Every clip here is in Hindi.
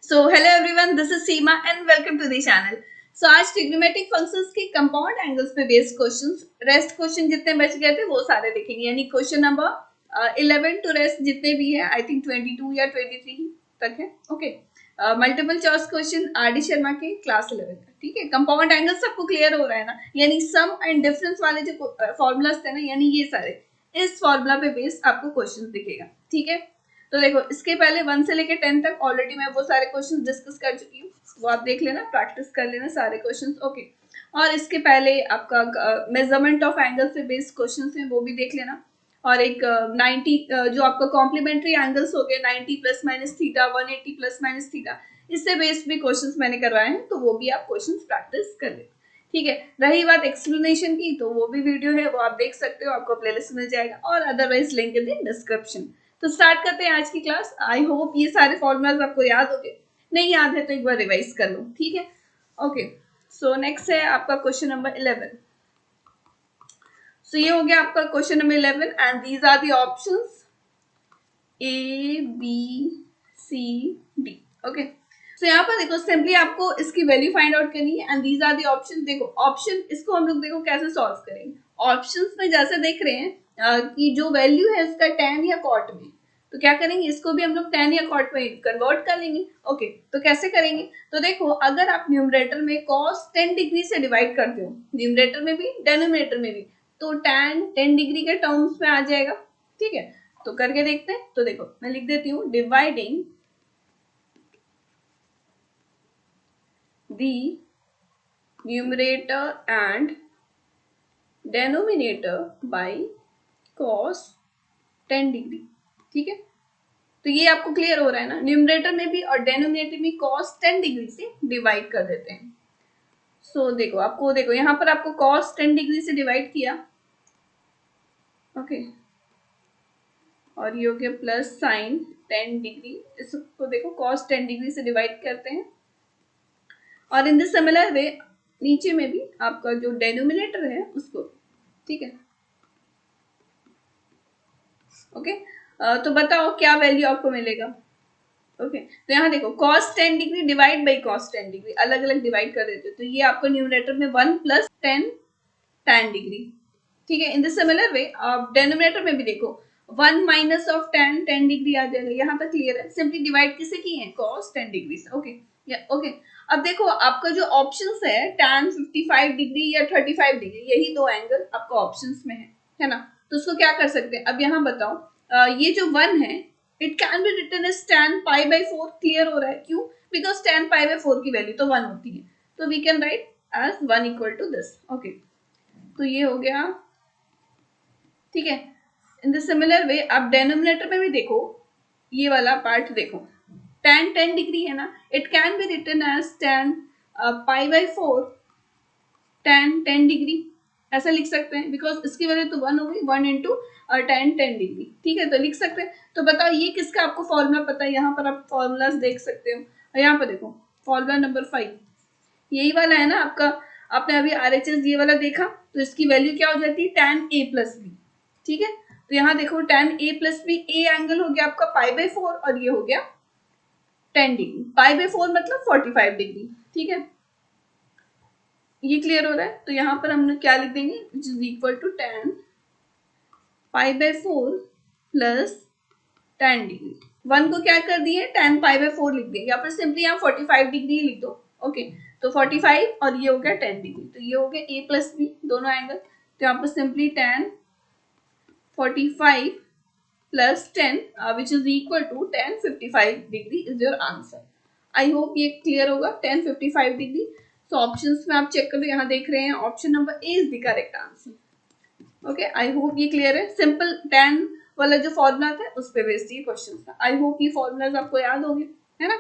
So hello everyone, this is Seema and welcome to the channel. So आज ट्रिग्नोमेट्रिक फंक्शंस के कंपाउंड एंगल्स पे बेस्ड क्वेश्चंस, रेस्ट क्वेश्चन जितने बच गए थे वो सारे देखेंगे, यानी क्वेश्चन नंबर 11 टू रेस्ट जितने भी है, आई थिंक 22 या 23 तक है। Okay, multiple choice question R D Sharma के क्लास 11 का। ठीक है, कंपाउंड एंगल्स सबको क्लियर हो रहा है ना, यानी सम एंड डिफरेंस वाले जो फॉर्मूलाज थे ना, यानी ये सारे इस फॉर्मूला पे बेस्ड आपको क्वेश्चन दिखेगा। ठीक है, तो देखो इसके पहले 1 से लेके 10 तक ऑलरेडी मैं वो सारे क्वेश्चंस डिस्कस कर चुकी हूँ, वो आप देख लेना, प्रैक्टिस कर लेना सारे क्वेश्चंस। ओके, और इसके पहले आपका मेजरमेंट ऑफ एंगल से बेस्ड क्वेश्चंस हैं, वो भी देख लेना। और एक 90 जो आपका कॉम्प्लीमेंट्री एंगल्स हो गए, 90 plus minus theta, 180 plus minus theta, इससे बेस्ड भी क्वेश्चंस मैंने करवाए हैं, तो वो भी आप क्वेश्चंस प्रैक्टिस कर लेना। ठीक है, रही बात एक्सप्लेनेशन की, तो वो भी वीडियो है, वो आप देख सकते हो, आपको प्लेलिस्ट मिल जाएगा, और अदरवाइज लिंक इन डिस्क्रिप्शन। तो स्टार्ट करते हैं आज की क्लास। आई होप ये सारे फॉर्मूलाज आपको याद हो गए, नहीं याद है तो एक बार रिवाइज कर लो। ठीक है, ओके। सो नेक्स्ट है आपका क्वेश्चन नंबर 11। सो ये हो गया आपका question number 11 and these are the options A B C D. Okay, तो यहाँ पर देखो सिंपली आपको इसकी वैल्यू फाइंड आउट करनी है and these are the option. देखो ऑप्शन, इसको हम लोग देखो कैसे सॉल्व करेंगे। ऑप्शंस में जैसे देख रहे हैं कि जो वैल्यू है इसका tan या cot में, तो क्या करेंगे, इसको भी हम लोग tan या cot में कन्वर्ट कर लेंगे। ओके, तो कैसे करेंगे, तो देखो अगर आप न्यूमरेटर में cos 10 डिग्री से डिवाइड करते हो, न्यूमरेटर में भी डेनोमिनेटर में भी, तो tan 10 डिग्री के टर्म्स में आ जाएगा। ठीक है, तो करके देखते हैं। तो देखो मैं लिख देती हूँ, dividing the numerator and denominator by cos 10 degree. ठीक है, तो ये आपको क्लियर हो रहा है ना, न्यूमरेटर में भी और डेनोमिनेटर में cos 10 डिग्री से डिवाइड कर देते हैं। सो देखो आपको, देखो यहाँ पर आपको cos 10 डिग्री से डिवाइड किया। ओके, और ये हो गया प्लस साइन 10 डिग्री, इसको देखो cos 10 डिग्री से डिवाइड करते हैं। और इन द सिमिलर वे नीचे में भी आपका जो डेनोमिनेटर है उसको, ठीक है। ओके, तो बताओ क्या वैल्यू आपको मिलेगा। ओके, तो यहाँ देखो cos 10 degree divide by cos 10 degree, अलग अलग डिवाइड कर देते हो, तो ये आपको न्यूमरेटर में 1 प्लस 10 tan डिग्री। ठीक है, इन द सिमिलर वे आप डेनोमिनेटर में भी देखो 1 माइनस ऑफ 10 डिग्री आ जाएगा। यहाँ तक क्लियर है, सिंपली डिवाइड किसे किए हैं, cos 10 डिग्री से। ओके या ओके, अब देखो आपका जो ऑप्शंस है tan 55 डिग्री या 35 डिग्री, यही दो एंगल आपका ऑप्शंस में है ना, तो उसको क्या कर सकते हैं। अब यहाँ बताओ ये जो 1 है, it can be written as tan pi by 4। Clear हो रहा है, क्यों, बिकॉज tan पाई बाई 4 की वैल्यू तो 1 होती है, तो we can write as 1 equal to this. Okay, तो ये हो गया। ठीक है, इन द सिमिलर वे आप डेनोमिनेटर में भी देखो, ये वाला पार्ट देखो, tan 10 डिग्री है ना, it can be written as tan pi by 4 tan 10 degree, ऐसा लिख सकते हैं, बिकॉज इसकी वजह तो 1 हो गई, 1 इंटू tan 10 डिग्री। ठीक है, तो लिख सकते हैं। तो बताओ ये किसका आपको फॉर्मूला पता है, यहाँ पर आप फॉर्मूलाज देख सकते हो, और यहाँ पर देखो फॉर्मूला नंबर 5 यही वाला है ना आपका, आपने अभी RHS ये वाला देखा, तो इसकी वैल्यू क्या हो जाती है, tan a प्लस बी। ठीक है, तो यहाँ देखो tan a plus B, A angle हो गया आपका पाई बाई 4 और ये हो गया 10 डिग्री, पाई बाई 4 मतलब 45 डिग्री। ठीक है, ये क्लियर हो रहा है, तो यहाँ पर हमने क्या लिख देंगे, which is equal to tan pi by 4 plus 10 degree. 1 को क्या कर दिए, tan पाई बाई 4 लिख दिए, या फिर सिंपली यहाँ 45 डिग्री लिख दो। ओके, तो 45 और ये हो गया 10 डिग्री, तो ये हो गया a प्लस बी दोनों एंगल, तो यहाँ पर simply tan 45 plus 10 which is equal to tan 55 degree is your answer. I hope ये क्लियर होगा, tan 55 डिग्री। सो ऑप्शंस में आप चेक करो, यहाँ देख रहे हैं option number A is the correct answer. Okay, I hope ये क्लियर है, सिंपल tan वाला जो फॉर्मूला था उस पे बेस्ड ये क्वेश्चन था। आई होप ये फॉर्मूलाज आपको याद होंगे, है ना।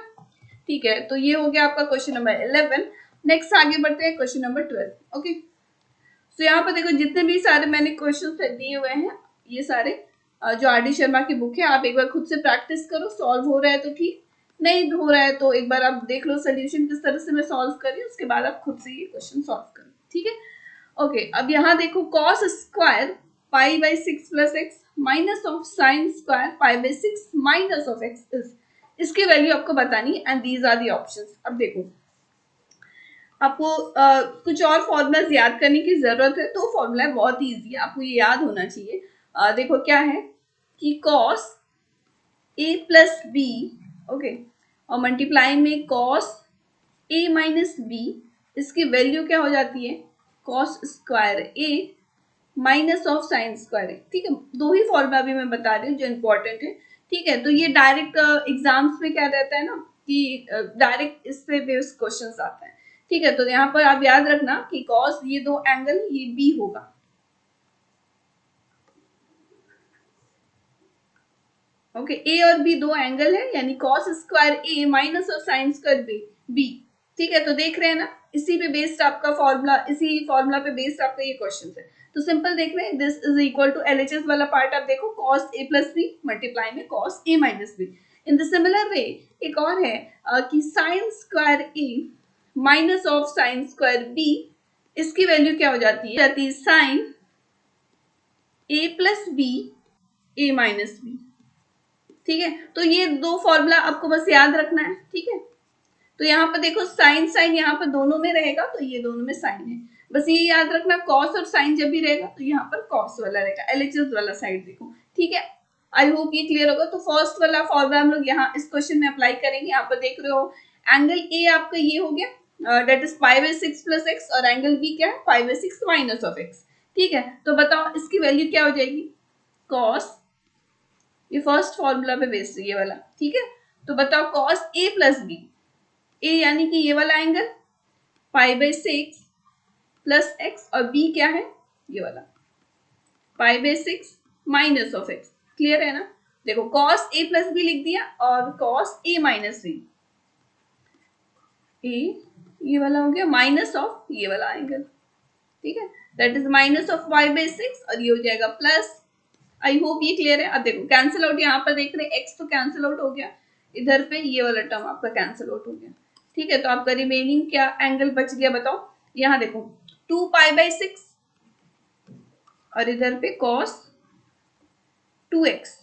ठीक है, तो ये हो गया आपका क्वेश्चन नंबर 11। नेक्स्ट आगे बढ़ते हैं क्वेश्चन नंबर 12। ओके, तो यहाँ पर देखो जितने भी सारे मैंने क्वेश्चन दिए हुए हैं, ये सारे जो आर डी शर्मा की बुक है, आप एक बार खुद से प्रैक्टिस करो, सॉल्व हो रहा है तो ठीक, नहीं हो रहा है तो एक बार आप देख लो सोल्यूशन किस तरह से मैं सॉल्व करी, उसके बाद आप खुद से ये क्वेश्चन सॉल्व करो। ठीक है, ओके, अब यहाँ देखो cos square pi by 6 plus X minus of sine square pi by 6 minus of X is इसकी वैल्यू आपको बतानी and these are the options. अब देखो आपको कुछ और फॉर्मूलाज याद करने की जरूरत है, तो फॉर्मूला बहुत इजी है, आपको ये याद होना चाहिए। देखो क्या है कि cos A plus B, okay, और मल्टीप्लाई में कॉस ए माइनस बी, इसकी वैल्यू क्या हो जाती है, cos square A minus of sine square A. ठीक है, दो ही फॉर्मूला अभी मैं बता रही हूँ जो इंपॉर्टेंट है। ठीक है, तो ये डायरेक्ट एग्जाम्स में क्या रहता है ना कि डायरेक्ट इस पे बेस्ड क्वेश्चंस आता है। ठीक है, तो यहाँ पर आप याद रखना कि कॉस ये दो एंगल ये बी होगा। ओके, ए और बी दो एंगल है, यानी cos square A minus of sine square B. ठीक है, तो देख रहे हैं ना, इसी पे बेस्ड आपका फॉर्मूला, इसी फॉर्मूला पे बेस्ड आपका ये क्वेश्चन है। तो सिंपल देख रहे हैं, this is equal to LHS वाला पार्ट आप देखो, cos A plus B multiply में cos A minus B. In the similar way एक और है कि sine square A minus of sine square B, इसकी वैल्यू क्या हो जाती है sine A plus B A minus B. ठीक है, तो ये दो फॉर्मूला आपको बस याद रखना है। ठीक है, तो यहाँ पर देखो साइन साइन यहाँ पर दोनों में रहेगा, तो ये दोनों में साइन है, बस ये याद रखना कॉस और साइन जब भी रहेगा तो यहाँ पर कॉस वाला रहेगा, एलएचएस वाला साइड देखो। ठीक है, आई होप ये क्लियर होगा। तो फर्स्ट वाला फॉर्मूला हम लोग यहाँ इस क्वेश्चन में अप्लाई करेंगे। यहाँ पर देख रहे हो एंगल ए आपका ये हो गया, that is pi by 6 plus X, और एंगल बी क्या है, pi by 6 minus of X. ठीक है, तो बताओ इसकी वैल्यू क्या हो जाएगी, कॉस, ये फर्स्ट फॉर्मूला पे बेस्ड ये वाला। ठीक है, तो बताओ कॉस ए प्लस बी, ए यानी कि ये वाला angle pi by 6 plus X, और बी क्या है, ये वाला पाई by 6 minus of x. Clear है ना, देखो कॉस ए प्लस बी लिख दिया और कॉस ए माइनस बी, ए ये वाला हो गया माइनस ऑफ ये वाला एंगल। ठीक है, that is minus of pi by 6 और ये हो जाएगा प्लस। आई होप ये क्लियर है। अब देखो कैंसिल आउट, यहाँ पर देख रहे हैं एक्स तो कैंसिल आउट हो गया, इधर पे ये वाला टर्म आपका कैंसिल आउट हो गया। ठीक है, तो आपका रिमेनिंग क्या एंगल बच गया बताओ, यहाँ देखो 2 पाई बाई 6 और इधर पे cos 2x।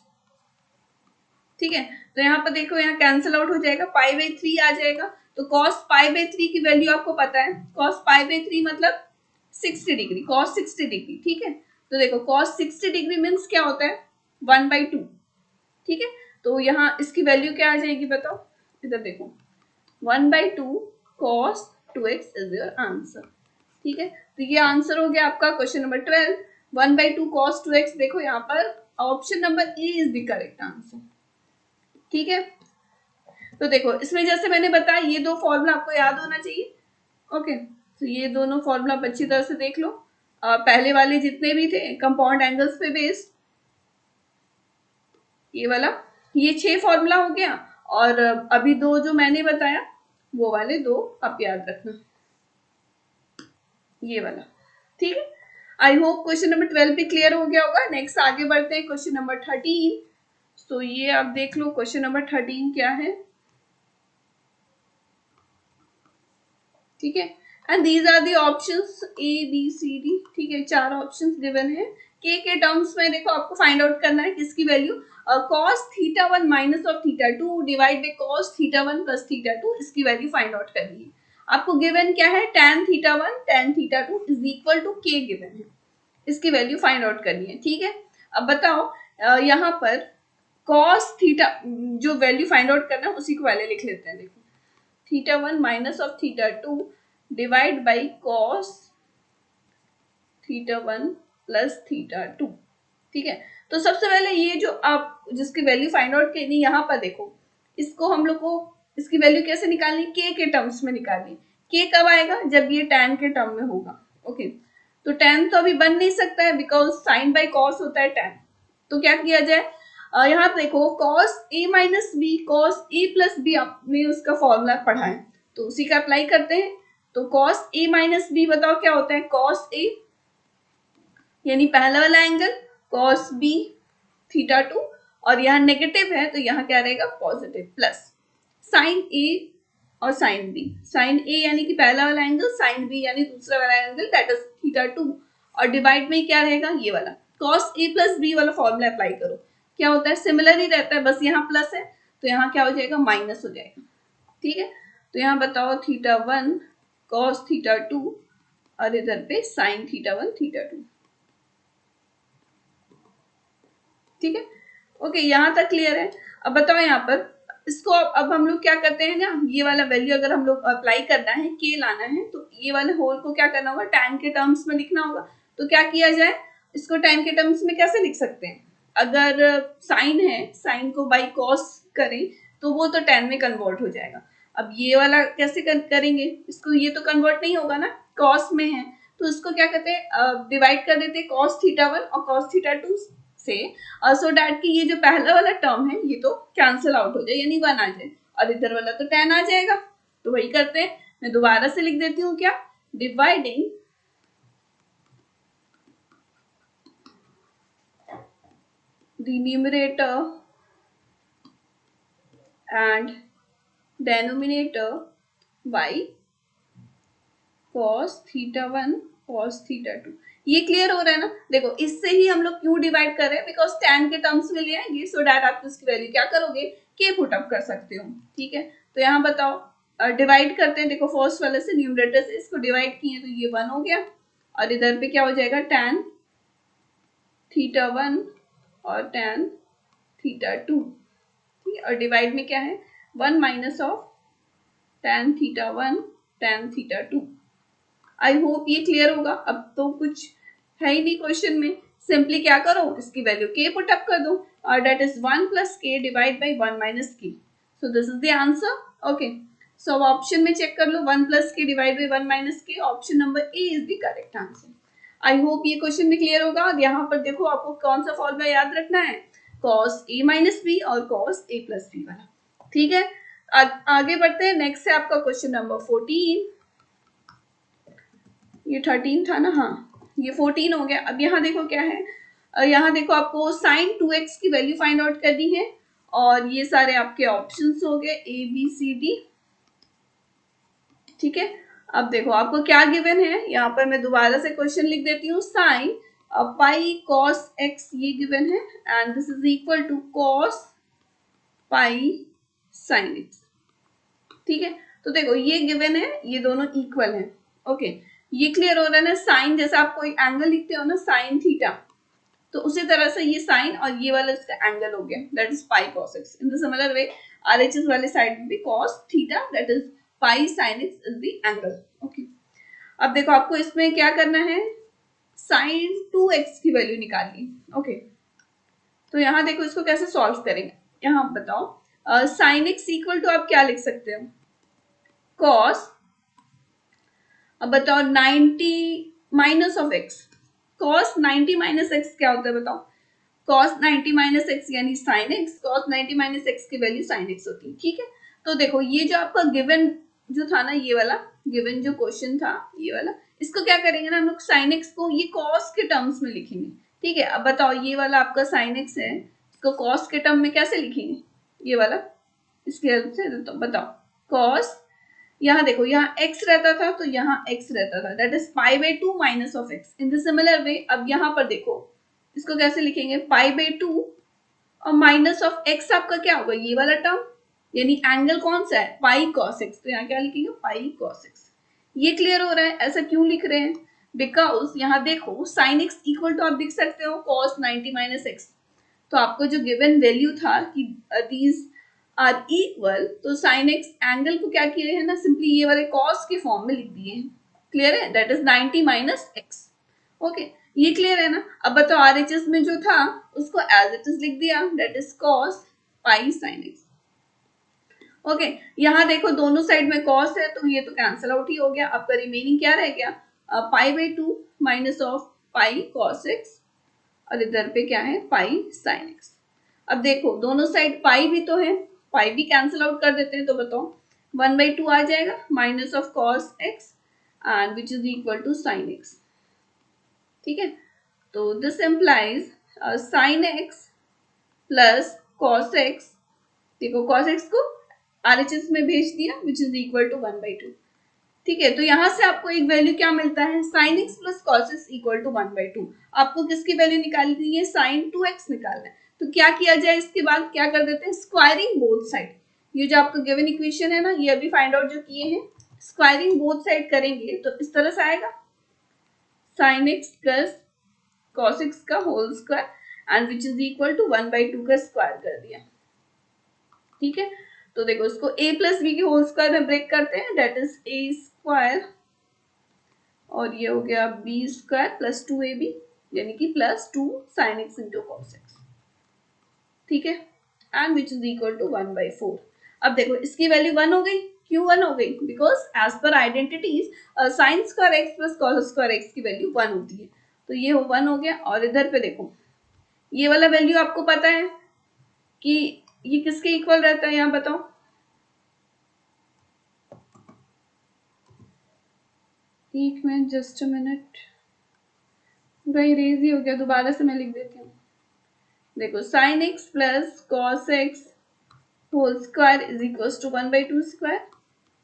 ठीक है, तो यहाँ पर देखो यहाँ कैंसिल आउट हो जाएगा, पाई बाई 3 आ जाएगा, तो cos पाई बाई 3 की वैल्यू आपको पता है, cos पाई बाई 3 मतलब 60 डिग्री, cos 60 डिग्री। ठीक है, तो देखो cos 60 डिग्री मीन्स क्या होता है, 1/2। ठीक है, तो यहाँ इसकी वैल्यू क्या आ जाएगी बताओ, इधर देखो 1/2 cos 2x is your answer. ठीक है, तो ये आंसर हो गया आपका क्वेश्चन नंबर 12, 1/2 cos 2x। देखो यहाँ पर option number A is the correct answer. ठीक है, तो देखो इसमें जैसे मैंने बताया ये दो फॉर्मूला आपको याद होना चाहिए। ओके, तो ये दोनों फॉर्मूला अच्छी तरह से देख लो, पहले वाले जितने भी थे कंपाउंड एंगल्स पे बेस्ड, ये वाला, ये 6 फॉर्मूला हो गया, और अभी दो जो मैंने बताया वो वाले दो आप याद रखना, ये वाला। ठीक है, आई होप क्वेश्चन नंबर 12 पे क्लियर हो गया होगा। नेक्स्ट आगे बढ़ते हैं क्वेश्चन नंबर 13। तो ये आप देख लो क्वेश्चन नंबर 13 क्या है। ठीक है, and these are the options A B C D. ठीक है, 4 ऑप्शंस गिवन है, के टर्म्स में देखो आपको फाइंड आउट करना है किसकी value, cos θ1 minus of θ2 divide by cos θ1 plus θ2, इसकी वैल्यू फाइंड आउट करनी है। आपको गिवन क्या है, tan θ1 tan θ2 is equal to k given है, इसकी वैल्यू फाइंड आउट करनी है। ठीक है, अब बताओ यहाँ पर cos θ जो वैल्यू फाइंड आउट करना है उसी को पहले लिख लेते हैं। देखो θ1 minus of θ2 divide by cos θ1 plus θ2। ठीक है, तो सबसे पहले ये जो आप जिसकी वैल्यू फाइंड आउट करनी, यहाँ पर देखो इसको हम लोग को इसकी वैल्यू कैसे निकालनी, के टर्म्स में निकालनी। के कब आएगा, जब ये tan के टर्म में होगा। ओके, तो tan तो अभी बन नहीं सकता है बिकॉज साइन बाई कॉस होता है tan। तो क्या किया जाए, यहाँ देखो cos a minus B cos a plus B आपने उसका फॉर्मूला पढ़ा है, तो उसी का अप्लाई करते हैं। तो cos a माइनस बी बताओ क्या होता है, cos a यानी पहला वाला एंगल cos b θ2, और यहाँ नेगेटिव है तो यहाँ क्या रहेगा पॉजिटिव, प्लस साइन a और साइन b, साइन a यानी कि पहला वाला एंगल, साइन b यानी दूसरा वाला एंगल दैट इज θ2, और डिवाइड में क्या रहेगा ये वाला cos a प्लस b वाला फॉर्मूला अप्लाई करो, क्या होता है सिमिलर ही रहता है, बस यहाँ प्लस है तो यहाँ क्या हो जाएगा, माइनस हो जाएगा। ठीक है, तो यहाँ बताओ θ1 cos θ2 और इधर पे sin θ1 θ2। ठीक है, ओके, यहाँ तक क्लियर है। अब बताओ यहाँ पर इसको अब हम लोग क्या करते हैं ना, ये वाला वैल्यू अगर हम लोग अप्लाई करना है, के लाना है, तो ये वाले होल को क्या करना होगा, tan के टर्म्स में लिखना होगा। तो क्या किया जाए, इसको tan के टर्म्स में कैसे लिख सकते हैं, अगर साइन है, साइन को बाई कॉस करें तो वो तो tan में कन्वर्ट हो जाएगा। अब ये वाला कैसे करेंगे इसको, ये तो कन्वर्ट नहीं होगा ना, कॉस में है, तो इसको क्या करते हैं, डिवाइड कर देते हैं cos θ1 और cos θ2 से, सो डैट कि ये जो पहला वाला टर्म है ये तो कैंसिल आउट हो जाए, यानी 1 आ जाए, और इधर वाला तो tan आ जाएगा। तो वही करते हैं, मैं दोबारा से लिख देती हूँ, क्या, dividing the numerator and denominator by cos θ1 cos θ2। ये क्लियर हो रहा है ना। देखो इससे ही हम लोग क्यों डिवाइड कर रहे हैं, बिकॉज tan के टर्म्स में ले आएंगे, सो डैट आप इसकी वैल्यू क्या करोगे, के पुट अप कर सकते हो। ठीक है, तो यहाँ बताओ डिवाइड करते हैं, देखो फर्स्ट वाले से न्यूमरेटर से इसको डिवाइड किए तो ये 1 हो गया, और इधर पे क्या हो जाएगा, tan θ1 और tan θ2। ठीक है, और डिवाइड में क्या है, 1 minus of tan θ1 tan θ2। I hope ये क्लियर होगा। अब तो कुछ है ही नहीं क्वेश्चन में, सिंपली क्या करो, इसकी वैल्यू के पुट अप कर दो, और that is 1 plus k divide by 1 minus k. So this is the answer. Okay, so अब ऑप्शन में चेक कर लो, 1 plus k divide by 1 minus k, option number A is the correct answer. I hope ये क्वेश्चन में क्लियर होगा। यहाँ पर देखो आपको कौन सा फॉर्मूला याद रखना है, cos a माइनस बी और cos a प्लस बी वाला। ठीक है, आगे बढ़ते हैं, नेक्स्ट है आपका क्वेश्चन नंबर 14। ये 13 था ना, हाँ ये 14 हो गया। अब यहाँ देखो क्या है, यहाँ देखो आपको sin 2x की वैल्यू फाइंड आउट करनी है, और ये सारे आपके ऑप्शंस हो गए ए बी सी डी। ठीक है, अब देखो आपको क्या गिवन है, यहाँ पर मैं दोबारा से क्वेश्चन लिख देती हूँ, साइन पाई कॉस एक्स ये गिवन है, and this is equal to cos pi sine X. ठीक है, तो देखो ये गिवन है, ये दोनों इक्वल है। ओके, ये क्लियर हो रहा है ना। साइन जैसे आप कोई एंगल लिखते हो ना, साइन थीटा, तो उसी तरह से ये साइन और ये वाला इसका एंगल हो गया, that is pi cos x. In the similar way RHS वाले साइड में भी cos theta that is pi sine x is the angle. Okay, अब देखो आपको इसमें क्या करना है, साइन 2x की वैल्यू निकालनी। ओके, तो यहाँ देखो इसको कैसे सॉल्व करेंगे, यहाँ बताओ साइन एक्स इक्वल टू आप क्या लिख सकते हो, कॉस, अब बताओ 90 minus of x, cos 90 minus x क्या होता है बताओ, कॉस 90 माइनस एक्स यानी sine x, cos 90 minus x की वैल्यू साइन एक्स होती है। ठीक है, तो देखो ये जो आपका गिवन जो था ना, ये वाला गिवन जो क्वेश्चन था ये वाला, इसको क्या करेंगे ना हम लोग, साइन एक्स को ये कॉस के टर्म्स में लिखेंगे। ठीक है, अब बताओ ये वाला आपका साइन एक्स है, इसको कॉस के टर्म में कैसे लिखेंगे, ये वाला इसकी हेल्प से बताओ, कॉस, यहाँ देखो यहाँ x रहता था तो यहाँ x रहता था, that is pi by 2 minus of x। In the similar वे अब यहाँ पर देखो इसको कैसे लिखेंगे, पाई बाई 2 और माइनस ऑफ x आपका क्या होगा, ये वाला टर्म, यानी एंगल कौन सा है, पाई कॉस एक्स, तो यहाँ क्या लिखेंगे, पाई कॉस एक्स। ये क्लियर हो रहा है, ऐसा क्यों लिख रहे हैं, बिकॉज यहाँ देखो साइन एक्स इक्वल टू आप लिख सकते हो कॉस 90 माइनस एक्स, तो आपको जो गिवन वैल्यू था कि दीज आर इक्वल, तो साइन एक्स एंगल को क्या किए हैं ना, सिंपली ये वाले कॉस के फॉर्म में लिख दिए हैं। क्लियर है, that is 90 minus x. Okay, ये क्लियर है ना। अब बताओ आरएचएस में जो था उसको एज इट इज लिख दिया, that is cos pi sine x. Okay, यहाँ देखो दोनों साइड में कॉस है तो ये तो कैंसिल आउट ही हो गया, आपका रिमेनिंग क्या रह गया, पाई by 2 minus of pi cos x, और इधर पे क्या है, पाई साइन एक्स। अब देखो दोनों साइड पाई भी तो है, पाई भी कैंसिल आउट कर देते हैं, तो बताओ 1/2 आ जाएगा minus of cos X and which is equal to sine X. ठीक है, तो this implies sine X plus cos X, देखो कॉस एक्स को आरएचएस में भेज दिया, विच इज इक्वल टू 1/2। ठीक है, तो यहां से आपको एक वैल्यू क्या मिलता है, sin x plus cos x equal to 1/2। आपको किसकी वैल्यू निकालनी है, sin 2x निकालना है, तो क्या किया जाए, इसके बाद क्या कर देते हैं, स्क्वायरिंग बोथ साइड। ये जो आपका गिवन इक्वेशन है ना, ये अभी फाइंड आउट जो किए हैं, स्क्वायरिंग बोथ साइड करेंगे तो इस तरह से आएगा, sin x plus cos x का whole square and which is equal to 1/2 का स्क्वायर कर दिया। ठीक है, तो देखो इसको a प्लस बी के होल स्क्वायर में ब्रेक करते हैं, दैट इज a स्क्वायर, और ये हो गया b स्क्वायर प्लस 2ab, यानी कि plus 2 sin x into cos x। ठीक है, and which is equal to 1/4। अब देखो इसकी वैल्यू 1 हो गई, क्यों 1 हो गई, because as per identities sine square X plus cos square X की वैल्यू 1 होती है, तो ये 1 हो गया। और इधर पे देखो ये वाला वैल्यू आपको पता है कि ये किसके इक्वल रहता है, यहाँ बताओ, एक मिनट, जस्ट अ मिनट, पूरा इरेज ही हो गया, दोबारा से मैं लिख देती हूँ। देखो sine X plus cos X whole square is equal to 1/2 square.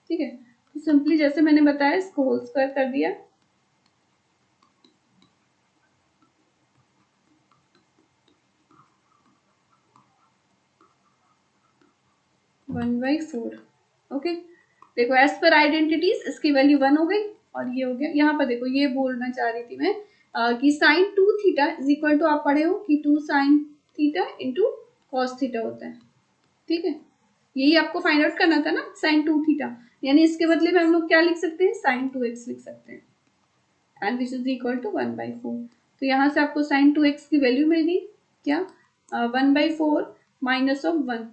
ठीक है, तो सिंपली जैसे मैंने बताया इसको होल स्क्वायर कर दिया, 1/4। ओके, देखो एज पर आइडेंटिटीज इसकी वैल्यू 1 हो गई, और ये हो गया। यहाँ पर देखो ये बोलना चाह रही थी मैं कि sine 2 theta is equal to, आप पढ़े हो कि 2 sine theta into cos theta होता है। ठीक है, यही आपको फाइंड आउट करना था ना, साइन 2 थीटा, यानी इसके बदले में हम लोग क्या लिख सकते हैं, साइन 2x लिख सकते हैं, and which is equal to 1/4। तो यहाँ से आपको साइन 2x की वैल्यू मिल गई, क्या 1/4 माइनस ऑफ 1,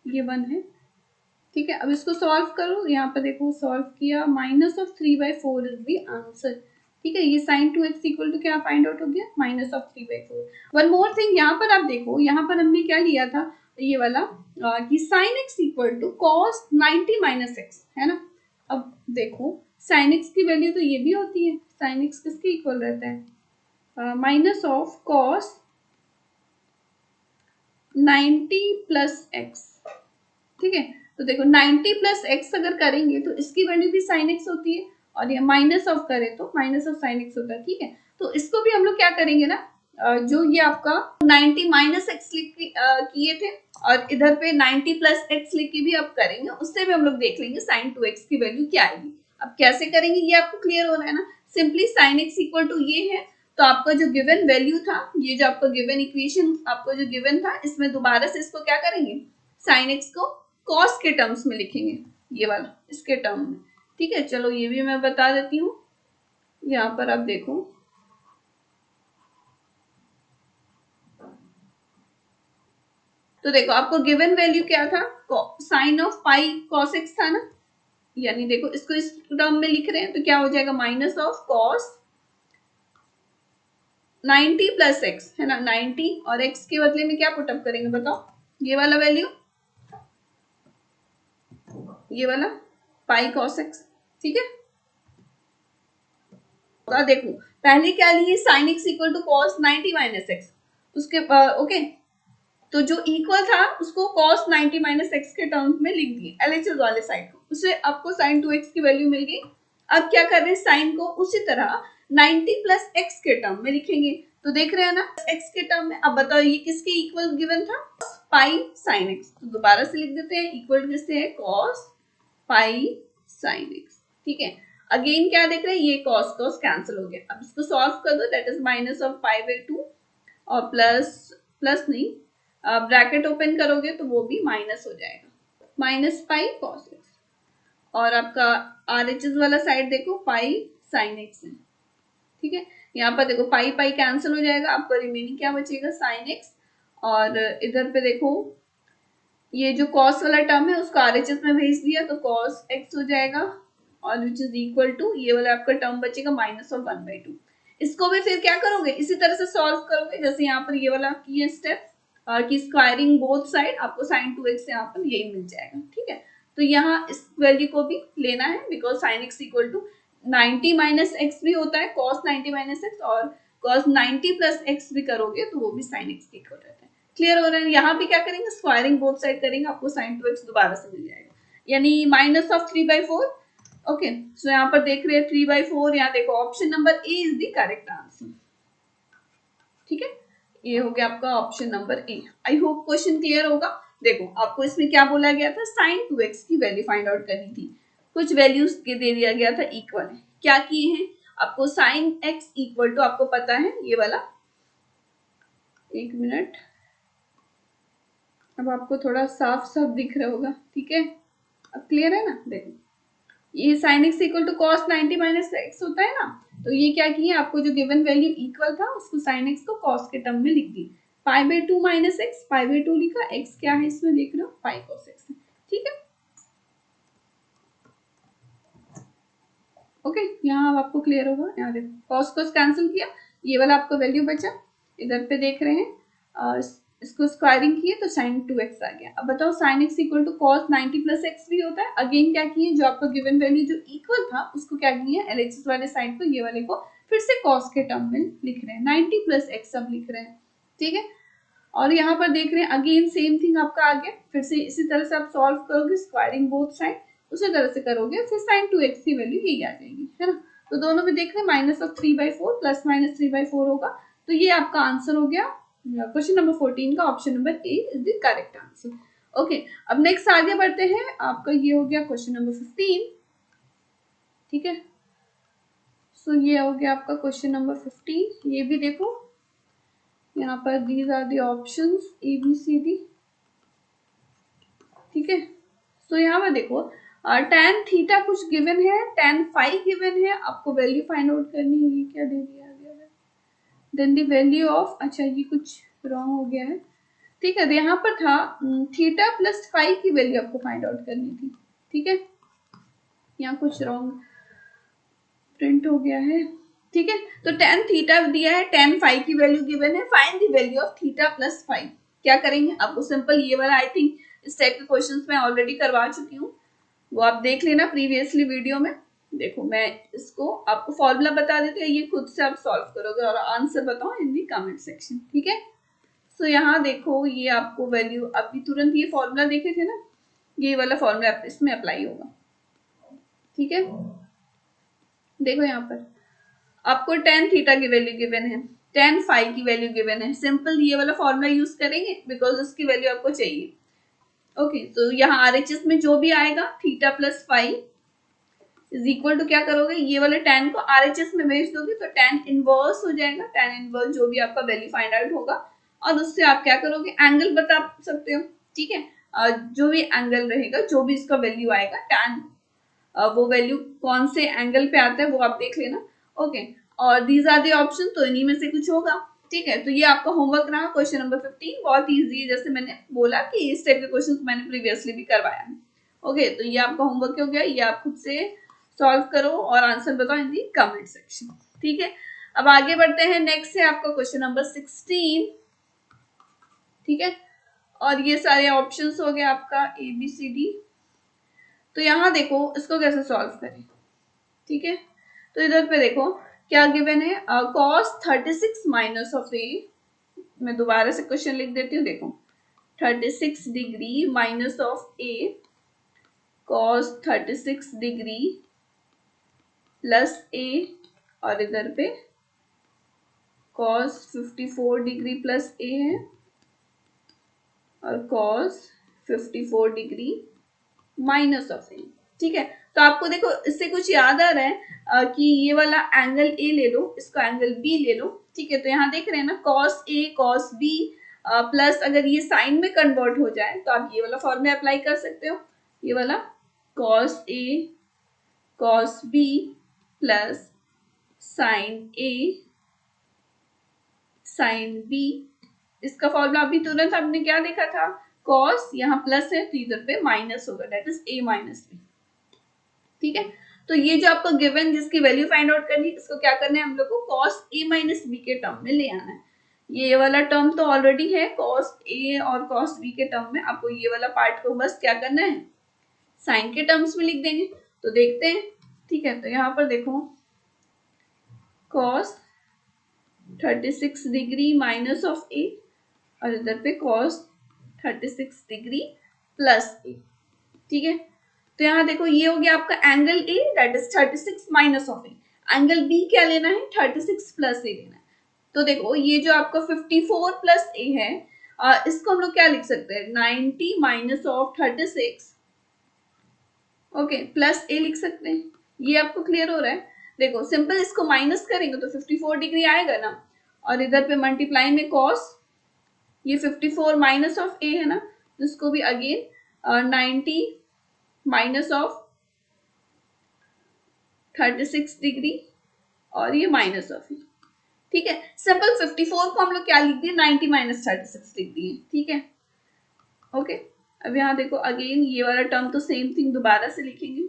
ये 1 है। ठीक है, अब इसको सॉल्व करो, यहाँ पर देखो सॉल्व किया, minus of 3/4 is the answer. ठीक है, ये साइन 2x इक्वल टू क्या फाइंड आउट हो गया, minus of 3/4। One more thing, यहाँ पर आप देखो, यहाँ पर हमने क्या लिया था, ये वाला कि sine x equal to cos 90 minus X, है ना। अब देखो साइन x की वैल्यू तो ये भी होती है, साइन x किसके इक्वल रहता है, minus of cos 90 plus x. ठीक है, तो देखो 90 प्लस एक्स अगर करेंगे तो इसकी वैल्यू भी साइन एक्स होती है, और ये माइनस ऑफ करें तो माइनस ऑफ साइन एक्स होता है। ठीक है, तो इसको भी हम लोग क्या करेंगे ना, जो ये आपका 90 माइनस एक्स लिख किए थे, और इधर पे 90 प्लस एक्स लिख के भी अब करेंगे, उससे भी हम लोग देख लेंगे साइन 2x की वैल्यू क्या आएगी। अब कैसे करेंगे ये आपको क्लियर हो रहा है ना, simply sine X equal to ये है, तो आपका जो गिवन वैल्यू था, ये जो आपका गिवन इक्वेशन आपको जो गिवन था, इसमें दोबारा से इसको क्या करेंगे, साइन एक्स को कॉस के टर्म्स में लिखेंगे, ये वाला इसके टर्म में। ठीक है, चलो ये भी मैं बता देती हूँ, यहाँ पर आप देखो, तो देखो आपको गिवन वैल्यू क्या था, sine of pi cos X था ना, यानी देखो इसको इस टर्म में लिख रहे हैं, तो क्या हो जाएगा, minus of cos 90 plus x, है ना, 90, और एक्स के बदले में क्या पुटअप करेंगे बताओ, ये वाला वैल्यू, ये वाला पाई कॉस एक्स। ठीक है, तो देखो पहले क्या लिए, sine X equal to cos 90 minus X, उसके ओके, तो जो इक्वल था उसको cos 90 माइनस एक्स के टर्म्स में लिख दिए एलएचएस वाले साइड को, उससे आपको sin 2x की वैल्यू मिल गई। अब क्या कर रहे हैं, साइन को उसी तरह 90 प्लस एक्स के टर्म में लिखेंगे, तो देख रहे हैं ना एक्स के टर्म में। अब बताओ ये किसके इक्वल गिवन था, पाई साइन एक्स, तो दोबारा से लिख देते हैं, इक्वल किससे है, cos पाई साइन एक्स। ठीक है, अगेन क्या देख रहे हैं, ये cos cos कैंसिल हो गया, अब इसको सॉल्व कर दो, दैट इज माइनस ऑफ 5/2 और प्लस, प्लस नहीं, ब्रैकेट ओपन करोगे तो वो भी माइनस हो जाएगा, माइनस पाई कॉस एक्स, और आपका आर एच एस वाला साइड देखो पाई साइन एक्स है। ठीक है, यहाँ पर देखो पाई पाई कैंसिल हो जाएगा, आपका रिमेनिंग क्या बचेगा, साइन एक्स, और इधर पे देखो ये जो कॉस वाला टर्म है उसको आर एच एस में भेज दिया, तो कॉस एक्स हो जाएगा, और विच इज इक्वल टू ये वाला आपका टर्म बचेगा माइनस ऑफ 1/2। इसको भी फिर क्या करोगे, इसी तरह से सॉल्व करोगे, जैसे यहाँ पर ये वाला किए स्टेप कि स्क्वायरिंग बोथ साइड, आपको साइन 2x यहाँ पर यही मिल जाएगा। ठीक है, तो यहाँ इस वैल्यू को भी लेना है, because sine X equal to 90 minus X भी होता है, कॉस 90 माइनस एक्स, और कॉस 90 प्लस एक्स भी करोगे तो वो भी साइन एक्स के इक्वल रहता है। क्लियर हो रहा है, यहाँ भी क्या करेंगे, स्क्वायरिंग बोथ साइड करेंगे, आपको साइन 2x दोबारा से मिल जाएगा, यानी माइनस ऑफ 3/4। ओके, सो यहाँ पर देख रहे हैं 3/4, यहाँ देखो option number A is the correct answer. ठीक है, ये हो गया आपका option number A. I hope question clear होगा। देखो आपको इसमें क्या बोला गया था, साइन 2x की वैल्यू फाइंड आउट करनी थी। कुछ वैल्यूज के दे दिया गया था इक्वल है, क्या किए हैं आपको, साइन x इक्वल टू आपको पता है ये वाला, एक मिनट, अब आपको थोड़ा साफ साफ दिख रहा होगा, ठीक है, अब क्लियर है ना। देखो ये sine x equal to cos 90 minus X होता है ना, तो ये क्या किया, आपको जो गिवन वैल्यू इक्वल था उसको साइन x को कॉस के टर्म में लिख दी, pi by 2 minus x, pi by 2 लिखा, x क्या है इसमें देख रहे हो, पाई कॉस x, ठीक है। ओके यहाँ आपको क्लियर होगा। यहाँ देखो कॉस कॉस कैंसिल किया, ये वाला आपको वैल्यू बचा, इधर पे देख रहे हैं इसको स्क्वायरिंग किए तो साइन 2x आ गया। अब बताओ sine x equal to cos 90 plus X भी होता है, अगेन क्या किए, जो आपको गिवन वैल्यू जो इक्वल था उसको क्या किए, LHS वाले साइड को, ये वाले को फिर से कॉस के टर्म में लिख रहे हैं, 90 प्लस एक्स अब लिख रहे हैं, ठीक है। और यहाँ पर देख रहे हैं अगेन सेम थिंग आपका आ गया, फिर से इसी तरह से आप सॉल्व करोगे स्क्वायरिंग बोथ साइड, उसी तरह से करोगे, फिर साइन 2x की वैल्यू यही आ जाएगी, है ना। तो दोनों में देख रहे हैं माइनस ऑफ 3/4 प्लस माइनस 3/4 होगा, तो ये आपका आंसर हो गया क्वेश्चन नंबर 14 का, option number A is the correct answer. Okay अब नेक्स्ट आगे बढ़ते हैं, आपका ये हो गया क्वेश्चन नंबर 15, ठीक है। सो ये हो गया आपका क्वेश्चन नंबर 15, ये भी देखो यहाँ पर these are the options A B C D, ठीक है। सो यहाँ पर देखो tan थीटा कुछ गिवन है, tan फाई गिवन है, आपको वैल्यू फाइंड आउट करनी है, ये क्या दे दिया गया है, देन द वैल्यू ऑफ, अच्छा ये कुछ रॉन्ग हो गया है, ठीक है। तो यहाँ पर था थीटा प्लस फाई की वैल्यू आपको फाइंड आउट करनी थी, ठीक है, यहाँ कुछ रॉन्ग प्रिंट हो गया है, ठीक है। तो tan थीटा दिया है, tan फाई की वैल्यू गिवन है, find the value of theta plus phi. क्या करेंगे, आपको सिंपल ये वाला, आई थिंक इस टाइप के क्वेश्चंस मैं ऑलरेडी करवा चुकी हूँ, वो आप देख लेना प्रीवियसली वीडियो में। देखो मैं इसको आपको फॉर्मूला बता देती हूँ, ये खुद से आप सॉल्व करोगे और आंसर बताओ इन दी कमेंट सेक्शन, ठीक है। सो यहाँ देखो ये आपको वैल्यू, अभी तुरंत ये फॉर्मूला देखे थे ना, ये वाला फॉर्मूला इसमें अप्लाई होगा, ठीक है। देखो यहाँ पर आपको tan थीटा की वैल्यू गिवन है, tan फाई की वैल्यू गिवन है, सिंपल ये वाला फॉर्मूला यूज करेंगे बिकॉज उसकी वैल्यू आपको चाहिए। ओके तो यहाँ RHS में जो भी आएगा theta plus phi is equal to, क्या करोगे, ये वाले tan को RHS में भेज दोगे तो tan इनवर्स हो जाएगा, tan इनवर्स जो भी आपका वैल्यू फाइंड आउट होगा, और उससे आप क्या करोगे, एंगल बता सकते हो, ठीक है। जो भी एंगल रहेगा, जो भी इसका वैल्यू आएगा tan, वो वैल्यू कौन से एंगल पे आता है वो आप देख लेना, ओके। और दीज आर दी ऑप्शन, तो इन्हीं में से कुछ होगा, ठीक है। तो ये आपका होमवर्क रहा क्वेश्चन नंबर 15, बहुत इजी है, जैसे मैंने बोला कि इस टाइप के क्वेश्चन मैंने प्रीवियसली भी करवाया है, ओके। तो ये आपका होमवर्क हो गया, ये आप खुद से सॉल्व करो और आंसर बताओ इन दी कमेंट सेक्शन, ठीक है। अब आगे बढ़ते हैं, नेक्स्ट है आपका क्वेश्चन नंबर 16, ठीक है। और ये सारे ऑप्शंस हो गए आपका ए बी सी डी। तो यहाँ देखो इसको कैसे सॉल्व करें, ठीक है। तो इधर पे देखो क्या गिवन है, cos 36 माइनस ऑफ ए, मैं दोबारा से क्वेश्चन लिख देती हूँ, देखो 36 degree minus of A cos 36 degree plus A, और इधर पे cos 54 डिग्री प्लस ए है, और cos 54 डिग्री माइनस ऑफ ए, ठीक है। तो आपको देखो इससे कुछ याद आ रहा है कि ये वाला एंगल ए ले लो, इसको एंगल बी ले लो, ठीक है। तो यहाँ देख रहे हैं ना cos a cos b plus अगर ये साइन में कन्वर्ट हो जाए तो आप ये वाला फॉर्मूला अप्लाई कर सकते हो, ये वाला cos a cos b plus sine a sine b, इसका फॉर्मूला अभी तुरंत आपने क्या देखा था, cos यहाँ प्लस है तो इधर पे माइनस होगा, that is a minus b, ठीक है। तो ये जो आपको गिवन जिसकी वैल्यू फाइंड आउट करनी है, इसको क्या करना है हम लोग को, cos a माइनस b के टर्म में ले आना है। ये वाला टर्म तो ऑलरेडी है, cos a और cos b के टर्म में, आपको ये वाला पार्ट को बस क्या करना है, साइन के टर्म्स में लिख देंगे। तो देखते हैं, ठीक है। तो यहाँ पर देखो cos 36 degree minus of a, और इधर पे cos 36 डिग्री प्लस a, ठीक है। तो यहाँ देखो ये हो गया आपका angle A, that is 36 minus of A, angle B क्या लेना है, 36 प्लस ए लेना है। तो देखो ये जो आपका 54 प्लस ए है, इसको हम लोग क्या लिख सकते हैं, 90 माइनस ऑफ 36, ओके, प्लस ए लिख सकते हैं। ये आपको क्लियर हो रहा है? देखो सिंपल इसको माइनस करेंगे तो 54 डिग्री आएगा ना, और इधर पे मल्टीप्लाई में कॉस, ये 54 माइनस ऑफ ए है ना, जिसको भी अगेन 90 माइनस ऑफ 36 डिग्री, और ये माइनस ऑफ ए, ठीक है। सिंपल 54 को हम लोग क्या लिख दिए, 90 माइनस 36 लिख दिए, ठीक है, ओके। अब यहाँ देखो अगेन ये वाला टर्म तो सेम थिंग दोबारा से लिखेंगे,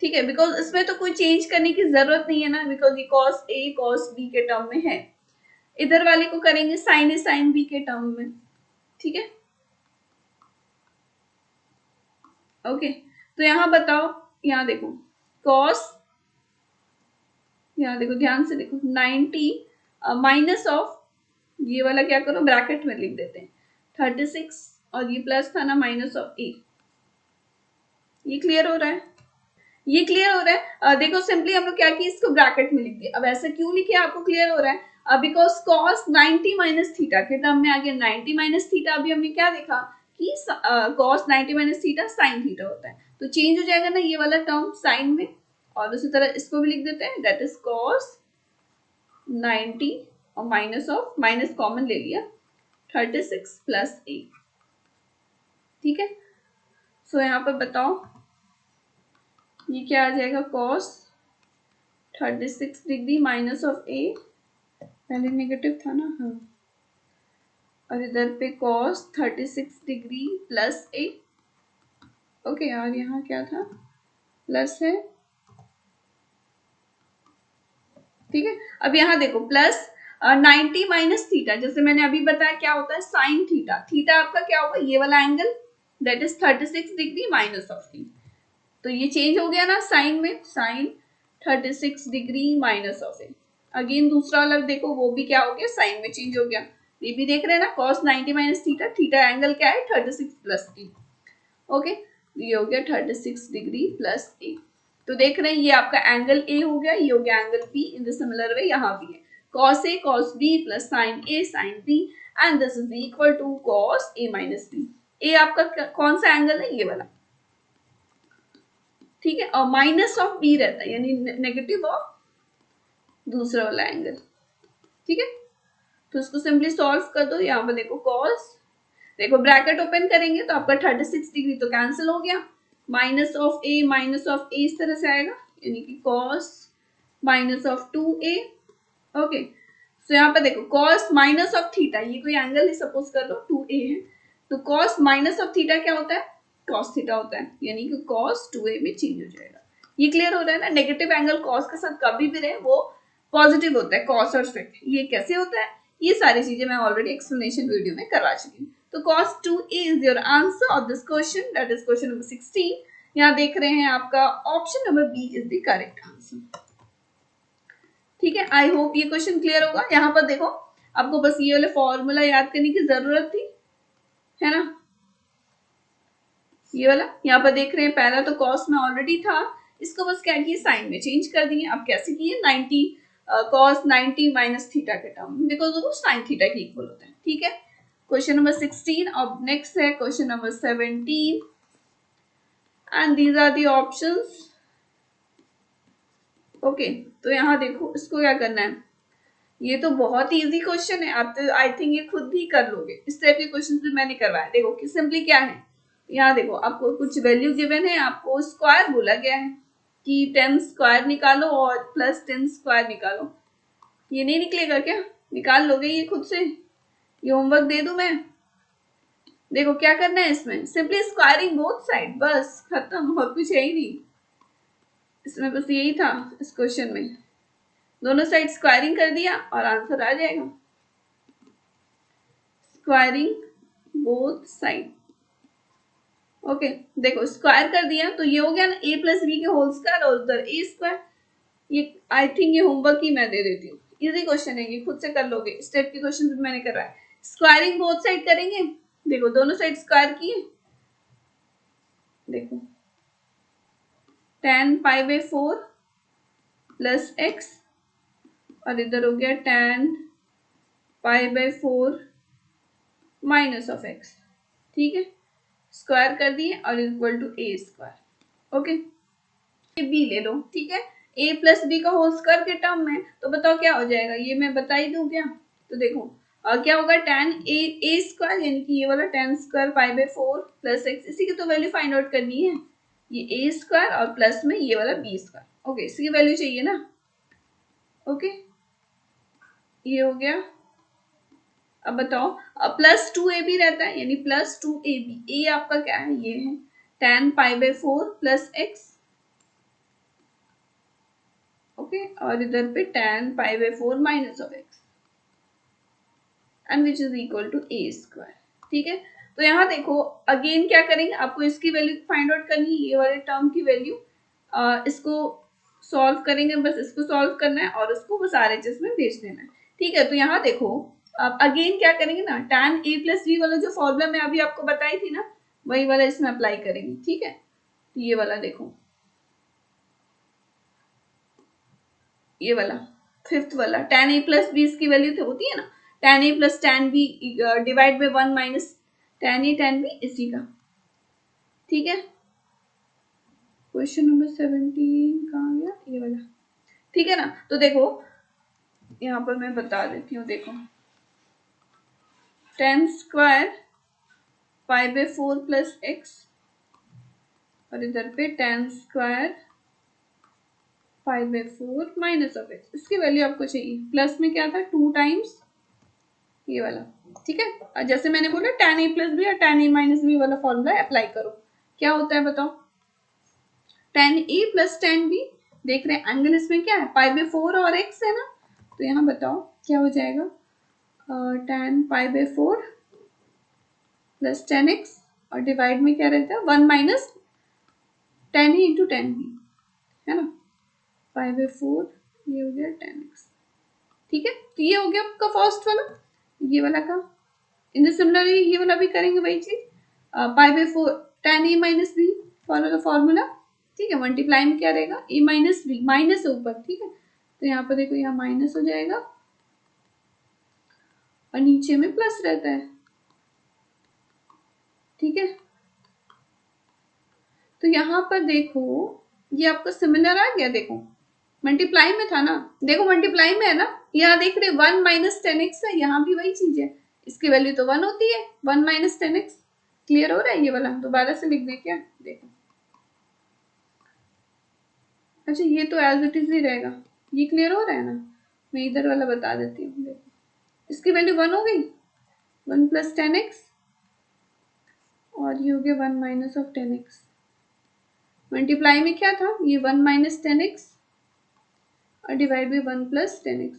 ठीक है, बिकॉज इसमें तो कोई चेंज करने की जरूरत नहीं है ना, बिकॉज ये कॉस ए कॉस बी के टर्म में है। इधर वाले को करेंगे साइन ए साइन बी के टर्म में, ठीक है, ओके। तो यहाँ बताओ, यहाँ देखो कॉस, यहाँ देखो ध्यान से देखो 90 माइनस ऑफ, ये वाला क्या करो ब्रैकेट में लिख देते हैं 36, और ये प्लस था ना माइनस ऑफ ए। ये क्लियर हो रहा है? ये क्लियर हो रहा है? देखो सिंपली हम लोग क्या किए, इसको ब्रैकेट में लिख दिए। अब ऐसा क्यों लिखे आपको क्लियर हो रहा है? बिकॉज कॉस 90 माइनस थीटा के टर्म में आ गया 90 माइनस थीटा। अभी हमने क्या देखा कि cos 90 minus theta sine theta होता है, तो चेंज हो जाएगा ना ये वाला टर्म साइन में, और उसी तरह इसको भी लिख देते हैं, दैट इज कॉस 90 और माइनस ऑफ, माइनस कॉमन ले लिया, 36 प्लस ए, ठीक है। सो यहाँ पर बताओ ये क्या आ जाएगा, cos 36 डिग्री माइनस ऑफ ए, पहले नेगेटिव था ना, हाँ, और इधर पे cos 36 डिग्री प्लस ए, ओके, और यहाँ क्या था, प्लस है, ठीक है। अब यहाँ देखो प्लस 90 माइनस थीटा, जैसे मैंने अभी बताया क्या होता है, साइन थीटा। थीटा आपका क्या होगा, ये वाला angle, that is 36 degree minus of थी, तो ये चेंज हो गया ना साइन में, sine 36 degree minus of A. Again दूसरा वाला देखो, वो भी क्या हो गया, साइन में चेंज हो गया। ये भी देख रहे हैं ना, cos 90 minus theta, theta angle क्या है 36 प्लस ए, ओके, ये हो गया 36 डिग्री प्लस ए। तो देख रहे हैं ये आपका एंगल ए हो गया, ये हो गया angle B. In the similar way यहाँ भी है cos a cos b plus sin a sin b, and this is equal to cos a minus b। A आपका कौन सा एंगल है, ये वाला, ठीक है, और माइनस ऑफ बी रहता है, यानी नेगेटिव ऑफ दूसरा वाला एंगल, ठीक है। तो इसको सिंपली सॉल्व कर दो। यहाँ पर देखो cos, देखो ब्रैकेट ओपन करेंगे तो आपका 36 डिग्री तो कैंसिल हो गया, माइनस ऑफ ए इस तरह से आएगा, यानी कि cos minus of 2a, okay. So यहाँ पर देखो cos माइनस ऑफ थीटा, ये कोई एंगल ही सपोज कर लो 2a है, तो cos माइनस ऑफ थीटा क्या होता है, cos थीटा होता है, यानी कि cos 2a में चेंज हो जाएगा। ये क्लियर हो रहा है ना, नेगेटिव एंगल cos के साथ कभी भी रहे वो पॉजिटिव होता है, cos और sec। ये कैसे होता है, ये सारी चीजें मैं ऑलरेडी एक्सप्लेनेशन वीडियो में करवा चुकी हूँ। तो cos 2a is your answer of this question, that is question number 16। यहाँ देख रहे हैं आपका option number B is the correct answer, ठीक है। आई होप ये क्वेश्चन क्लियर होगा। यहाँ पर देखो आपको बस ये वाले फॉर्मूला याद करने की जरूरत थी, है ना, ये वाला यहाँ पर देख रहे हैं, पहला तो कॉस में ऑलरेडी था, इसको बस क्या किए साइन में चेंज कर दिए। अब कैसे किए, 90 कॉस 90 माइनस थीटा के टर्म, बिकॉज वो साइन थीटा के इक्वल होता है, ठीक है। Question number 16। अब नेक्स्ट है question number 17, and these are the options, okay. तो यहाँ देखो इसको क्या करना है, ये तो बहुत इजी क्वेश्चन है, आप तो आई थिंक ये खुद भी कर लोगे, इस टाइप के क्वेश्चन भी मैंने करवाया। देखो कि सिंपली क्या है, यहाँ देखो आपको कुछ वैल्यू गिवन है, आपको स्क्वायर बोला गया है कि 10 स्क्वायर निकालो और प्लस 10 स्क्वायर निकालो। ये नहीं निकलेगा क्या, निकाल लोगे ये खुद से, ये होमवर्क दे दूं मैं? देखो क्या करना है इसमें, सिंपली स्क्वायरिंग बोथ साइड, बस खत्म, और कुछ है ही नहीं इसमें, बस यही था इस क्वेश्चन में, दोनों साइड स्क्वायरिंग कर दिया और आंसर आ जाएगा। Squaring both side, okay. देखो स्क्वायर कर दिया तो ये हो गया ना a प्लस बी के होल स्क्वायर, और उधर ए स्क्वायर। ये आई थिंक ये होमवर्क ही मैं दे देती हूँ, इजी क्वेश्चन है, ये खुद से कर लोगे, स्टेप के क्वेश्चन भी मैंने करवाया। स्क्वायरिंग बोथ साइड करेंगे, देखो दोनों साइड स्क्वायर किए, देखो 10 पाई बाई 4 प्लस एक्स, और इधर हो गया tan pi by 4 minus of x, ठीक है, स्क्वायर कर दिए और equal to a square. Okay, B ले लो, ठीक है, a प्लस बी का होल स्क्वायर के टर्म में, तो बताओ क्या हो जाएगा, ये मैं बता ही दूं क्या। तो देखो क्या होगा, tan a स्क्वायर यानी कि ये वाला tan square pi by 4 plus x, इसी की तो वैल्यू फाइंड आउट करनी है, ये a स्क्वायर और प्लस में ये वाला b स्क्वायर। ओके, इसकी वैल्यू चाहिए ना। ओके, ये हो गया। अब बताओ, अब प्लस 2ab रहता है यानी प्लस 2ab, a आपका क्या है, ये है tan pi by 4 plus x। Okay, और इधर पे tan pi by 4 minus of x and which is equal to a square, ठीक है। तो यहाँ देखो अगेन क्या करेंगे, आपको इसकी वैल्यू फाइंड आउट करनी है, ये वाले टर्म की वैल्यू, इसको सॉल्व करेंगे, बस इसको सॉल्व करना है और उसको बस RHS में भेज देना है, ठीक है। तो यहाँ देखो अब अगेन क्या करेंगे ना, tan a प्लस बी वाला जो फॉर्मूला मैं अभी आपको बताई थी ना, वही वाला इसमें अप्लाई करेंगे, ठीक है। तो ये वाला देखो, ये वाला फिफ्थ वाला tan a प्लस बी इसकी वैल्यू तो होती है ना, tan a plus tan b divide by 1 minus tan a tan b इसी का, ठीक है। क्वेश्चन नंबर 17 कहाँ गया, ये वाला, ठीक है ना। तो देखो यहाँ पर मैं बता देती हूँ, देखो tan square pi by 4 plus x और इधर पे tan square pi by 4 minus of x, इसकी वैल्यू आपको चाहिए, प्लस में क्या था 2 टाइम्स ये वाला, ठीक है। और जैसे मैंने बोला tan a प्लस बी और tan a माइनस बी वाला फॉर्मूला अप्लाई करो, क्या होता है बताओ, tan a plus tan b, देख रहे हैं एंगल इसमें क्या है, पाई बाय 4 और x है ना, तो यहाँ बताओ क्या हो जाएगा, tan pi by 4 plus tan x और डिवाइड में क्या रहता है 1 minus tan a into tan b, है ना, पाई बाय 4 ये हो गया tan x, ठीक है। तो ये हो गया आपका फर्स्ट वाला, ये वाला का इन द सिमिलरली ये वाला भी करेंगे वही चीज, पाई by 4 tan a minus B follow the formula, ठीक है। मल्टीप्लाई में क्या रहेगा, a माइनस बी, माइनस ऊपर, ठीक है। तो यहाँ पर देखो यहाँ माइनस हो जाएगा और नीचे में प्लस रहता है, ठीक है। तो यहाँ पर देखो ये आपका सिमिलर आ गया, देखो मल्टीप्लाई में था ना, देखो मल्टीप्लाई में है ना, यहाँ देख रहे 1 माइनस 10x है, यहाँ भी वही चीज है, इसकी वैल्यू तो 1 होती है, 1 माइनस 10x, क्लियर हो रहा है, ये वाला दोबारा से लिख दे क्या, देखो अच्छा ये तो एज इट इज ही रहेगा, ये क्लियर हो रहा है ना, मैं इधर वाला बता देती हूँ, देखो इसकी वैल्यू 1 हो गई, 1 प्लस 10x और ये हो गया 1 माइनस ऑफ 10x, मल्टीप्लाई में क्या था, ये 1 माइनस 10x और डिवाइड बाई 1 प्लस 10x।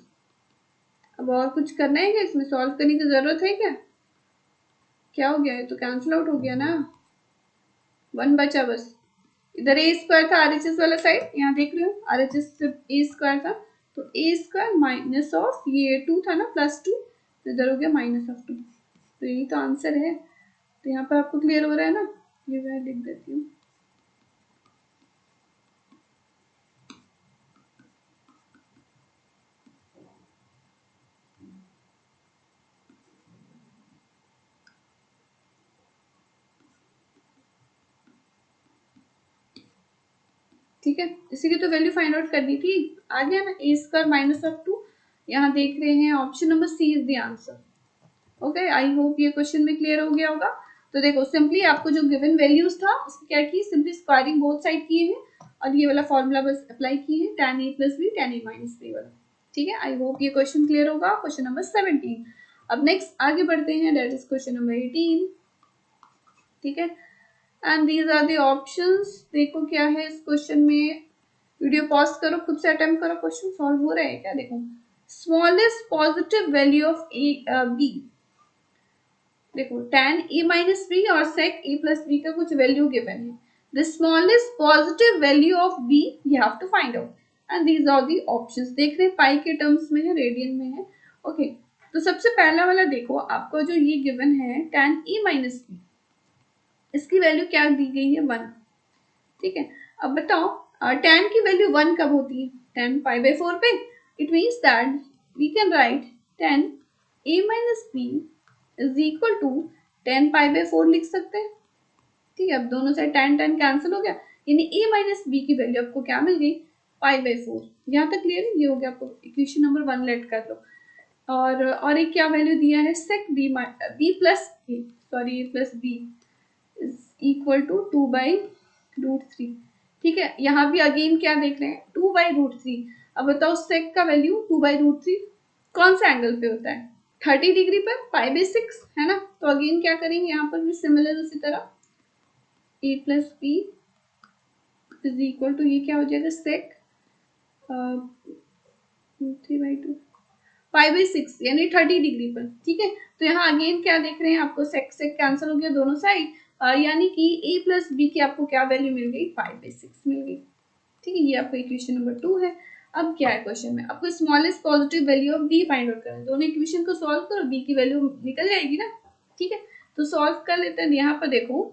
अब और कुछ करना है क्या, इसमें सॉल्व करने की जरूरत है क्या, क्या हो गया, ये तो कैंसिल आउट हो गया ना, 1 बचा बस, इधर ए स्क्वायर था RHS वाला साइड, यहाँ देख रहे हो RHS सिर्फ ए स्क्वायर था, तो ए स्क्वायर माइनस ऑफ ये 2 था ना प्लस 2, तो इधर हो गया माइनस ऑफ 2, तो यही तो आंसर है। तो यहाँ पर आपको क्लियर हो रहा है ना, ये मैं लिख देती हूँ, ठीक है। इसी की तो वैल्यू फाइंड आउट करनी थी, आ गया ना, ए स्क्वायर माइनस ऑफ 2, यहाँ देख रहे हैं option number C is the answer. Okay, I hope ये क्वेश्चन में क्लियर हो गया होगा। तो देखो सिंपली आपको जो गिवन वैल्यूज था उसको क्या की, सिंपली स्क्वायरिंग बोथ साइड किए हैं और ये वाला फॉर्मूला बस अप्लाई किए हैं, tan a plus B tan a minus B वाला, ठीक है। आई होप ये क्वेश्चन क्लियर होगा, क्वेश्चन नंबर 17। अब नेक्स्ट आगे बढ़ते हैं, दैट इज क्वेश्चन नंबर 18, ठीक है। And these are the options, देखो क्या है इस क्वेश्चन में, वीडियो पॉज करो, खुद से अटेम्प्ट करो, क्वेश्चन सॉल्व हो रहा है क्या, देखो smallest positive value of A B, देखो tan a माइनस बी और sec a प्लस बी का कुछ वैल्यू गिवन है, the smallest positive value of b you have to find out and these are the options, देख रहे पाई के टर्म्स में है, रेडियन में है। ओके, तो सबसे पहला वाला देखो आपको जो ये गिवन है tan a माइनस बी, इसकी वैल्यू क्या दी गई है 1, ठीक है। अब बताओ tan की वैल्यू 1 कब होती है, tan पाई बाय 4 पे, It means that we can write 10 a minus b is equal to 10 pi by 4 लिख सकते हैं। ठीक है, अब दोनों साइड 10 कैंसिल हो गया, यानी a माइनस बी की वैल्यू आपको क्या मिल गई, पाई बाई 4। यहाँ तक क्लियर है, ये हो गया आपको इक्वेशन नंबर 1 लेट कर लो। और एक क्या वैल्यू दिया है, sec B plus A, sorry A plus B is equal to 2/√3। ठीक है, यहाँ भी अगेन क्या देख रहे हैं, 2/√3। अब बताओ सेक का वैल्यू 2/√3 कौन से एंगल पे होता है, 30 डिग्री पर, पाई बाई 6 है ना। तो अगेन क्या करेंगे, यहाँ पर भी सिमिलर उसी तरह A plus B is equal to, ये क्या हो जाएगा, सेक 3/2 पाई बाई 6 यानी 30 डिग्री पर। ठीक है, तो यहाँ अगेन क्या देख रहे हैं, आपको सेक सेक कैंसिल हो गया दोनों साइड, यानी कि a प्लस बी की आपको क्या वैल्यू मिल गई, पाई बाई 6 मिल गई। ठीक है, ये आपका इक्वेशन नंबर 2 है। अब क्या है क्वेश्चन में, आपको smallest positive value of b find out करना है। दोनों इक्वेशन को सॉल्व करो, b की वैल्यू निकल जाएगी ना। ठीक है, तो सॉल्व कर लेते हैं। यहाँ पर देखो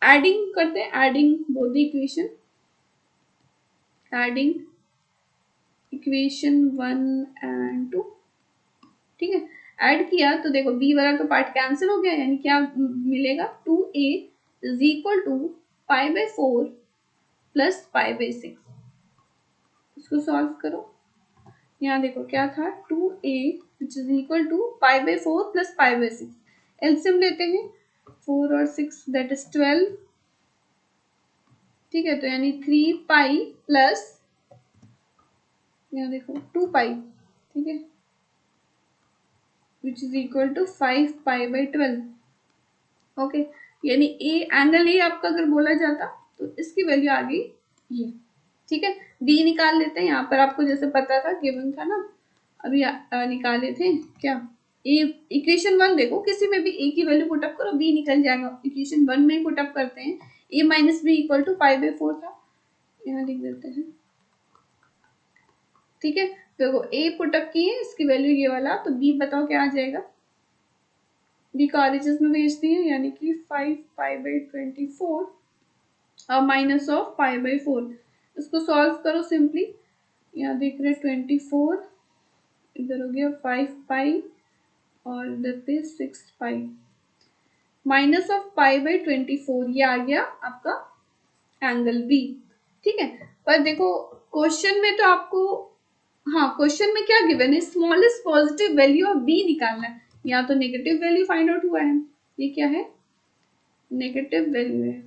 एडिंग करते हैं, adding both the equation, adding equation 1 and 2। ठीक है, ऐड किया तो देखो b वाला तो पार्ट कैंसिल हो गया, यानी क्या मिलेगा, 2a is equal to pi by 4 plus pi by 6। इसको सॉल्व करो, यहाँ देखो क्या था, 2a which is equal to pi by 4 plus pi by 6। LCM लेते हैं, 4 और 6 दैट इज 12। ठीक है, तो यानी 3 पाई प्लस, यहाँ देखो 2 पाई, ठीक है, which is equal to 5 pi by 12। Okay, यानी ए एंगल ए आपका अगर बोला जाता तो इसकी वैल्यू आ गई ये। ठीक है, बी निकाल लेते हैं, यहाँ पर आपको जैसे पता था, गिवन था ना, अभी निकाले थे क्या, ए इक्वेशन 1 देखो, किसी में भी ए की वैल्यू पुटअप करो, बी निकल जाएगा। इक्वेशन 1 में पुटअप करते हैं, ए माइनस बी इक्वल टू 5/4 था, यहाँ लिख देते हैं। ठीक है, देखो ए पुटअप किए, इसकी वैल्यू ये वाला, तो बी बताओ क्या आ जाएगा, बी का आरएचएस में भेज दिए, यानी कि 5 pi by 24 minus of pi by 4। इसको सॉल्व करो सिंपली, यहाँ देख रहे 24, इधर हो गया 5 पाई और इधर पे 6 पाई, माइनस ऑफ पाई बाई 24, ये आ गया आपका एंगल बी। ठीक है, पर देखो क्वेश्चन में तो आपको, हाँ क्वेश्चन में क्या गिवन है, smallest positive value of B निकालना है। यहाँ तो नेगेटिव वैल्यू फाइंड आउट हुआ है, ये क्या है, नेगेटिव वैल्यू है।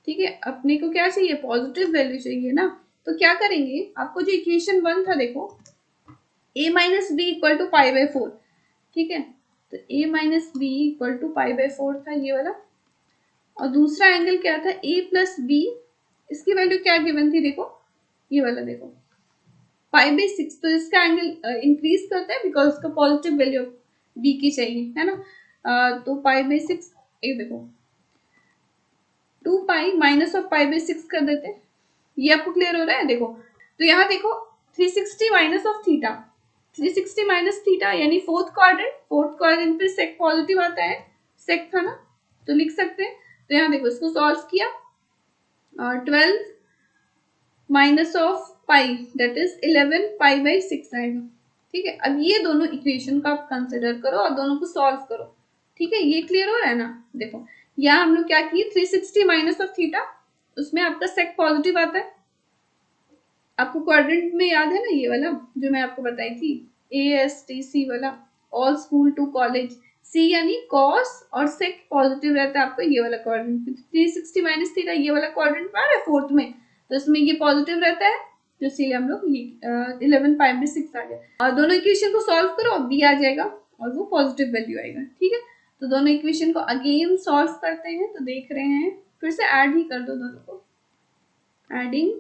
ठीक है, अपने को क्या चाहिए, पॉजिटिव वैल्यू चाहिए ना। तो क्या करेंगे, आपको जो इक्वेशन 1 था देखो, a minus B equal to pi by 4। ठीक है, तो a minus B equal to pi by 4 था ये वाला, और दूसरा एंगल क्या था, a प्लस बी, इसकी वैल्यू क्या गिवन थी, देखो ये वाला देखो, पाई बाई 6। तो इसका एंगल इंक्रीज करता है, बिकॉज उसका पॉजिटिव वैल्यू बी की चाहिए, है ना। तो पाई बाई 6, ये देखो 2 pi minus of pi by 6 कर देते हैं। ये आपको क्लियर हो रहा है, देखो तो यहाँ देखो 360 minus of theta, 360 minus theta यानी फोर्थ क्वाड्रेंट पे सेक पॉजिटिव आता है, सेक था ना, तो लिख सकते हैं। तो यहाँ देखो इसको सॉल्व किया, और 12 minus of pi that is 11 pi by 6 आएगा। ठीक है, अब ये दोनों इक्वेशन का आप कंसिडर करो और दोनों को सॉल्व करो। ठीक है, ये क्लियर हो रहा है ना। देखो यहाँ हम लोग क्या किए, 360 माइनस ऑफ थीटा, उसमें आपका सेक पॉजिटिव आता है। आपको क्वाड्रेंट में याद है ना, ये वाला जो मैं आपको बताई थी, ASTC वाला, ऑल स्कूल टू कॉलेज, सी यानी कॉस और सेक पॉजिटिव रहता है आपका ये वाला क्वाड्रेंट। 360 माइनस थीटा ये वाला क्वाड्रेंट में आ रहा है फोर्थ में, तो इसमें ये पॉजिटिव रहता है, तो इसीलिए हम लोग 11 पाई बाई 6 आ गया। और दोनों इक्वेशन को सॉल्व करो, बी आ जाएगा और वो पॉजिटिव वैल्यू आएगा। ठीक है, तो दोनों इक्वेशन को अगेन सॉल्व करते हैं, तो देख रहे हैं, फिर से ऐड ही कर दो दोनों को, adding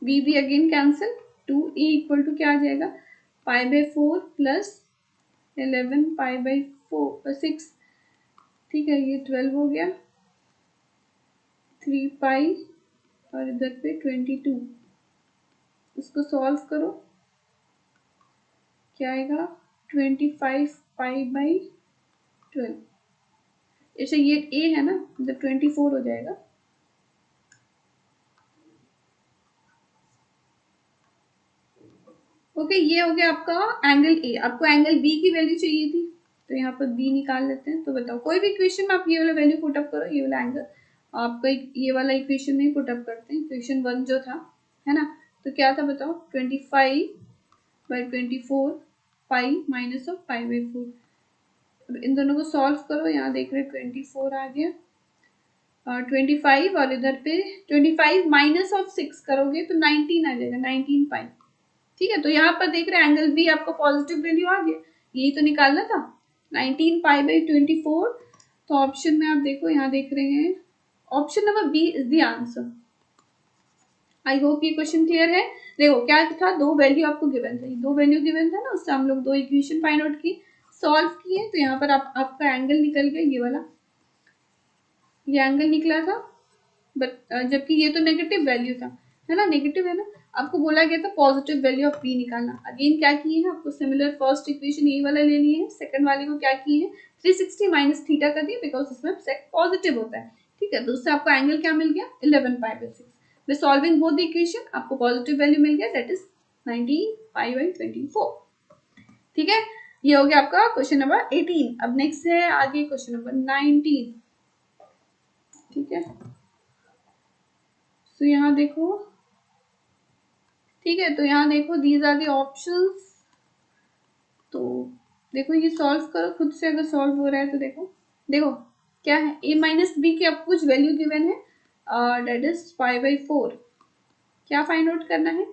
B again cancel, 2a equal to क्या आ जाएगा, pi by 4 plus 11 pi by 6। ठीक है, ये 12 हो गया, 3 पाई और इधर पे 22। इसको सॉल्व करो, क्या आएगा, 25 पाई बाई 12। ऐसे ये a है ना, मतलब 24 हो जाएगा। ओके, ये हो गया आपका एंगल ए। आपको एंगल बी की वैल्यू चाहिए थी, तो यहाँ पर बी निकाल लेते हैं। तो बताओ, कोई भी इक्वेशन में आप ये वाला वैल्यू पुट अप करो, ये वाला एंगल आपका ये वाला इक्वेशन में पुट अप करते हैं। इक्वेशन 1 जो था, है ना, तो क्या था बताओ, 25/24 पाई माइनस ऑफ पाई/4। अब इन दोनों को सॉल्व करो, यहाँ देख रहे 24 आ गया, 25 और इधर पे 25 माइनस ऑफ 6 करोगे तो 19 आ जाएगा, 19 पाई। ठीक है, तो यहाँ पर देख रहे हैं एंगल बी आपका पॉजिटिव वैल्यू आ गया, यही तो निकालना था, 19 पाई/24। तो ऑप्शन में आप देखो, यहाँ देख रहे हैं option number B is the answer. I hope ये क्वेश्चन क्लियर है। देखो क्या था, दो वैल्यू आपको गिवन था, दो वैल्यू गिवन था ना, उससे हम लोग दो इक्वेशन फाइंड आउट की, सॉल्व किए, तो यहाँ पर आपका एंगल निकल गया, ये वाला, ये एंगल निकला था, बट जबकि ये तो नेगेटिव वैल्यू था, है ना, नेगेटिव है ना। आपको बोला गया था पॉजिटिव वैल्यू ऑफ बी निकालना। अगेन क्या किए हैं, आपको सिमिलर फर्स्ट इक्वेशन ये वाला ले लिए हैं, सेकंड वाले को क्या किए हैं, 360 माइनस थीटा कर दिए, बिकॉज उसमें सेक पॉजिटिव होता है। ठीक है, तो उससे आपको एंगल क्या मिल गया, 11 पाई/6। With solving both the equation आपको पॉजिटिव वैल्यू मिल गया, दैट इज 19 पाई/24। ठीक है, ये हो गया आपका क्वेश्चन नंबर 18। अब नेक्स्ट है आगे क्वेश्चन नंबर 19। ठीक है, तो यहाँ देखो, ठीक है, तो यहाँ देखो दीज आर द ऑप्शंस। तो देखो ये सॉल्व करो खुद से, अगर सॉल्व हो रहा है तो देखो, देखो क्या है, a माइनस बी की आपको कुछ वैल्यू गिवन है, डेट इज 5/4। क्या फाइंड आउट करना है,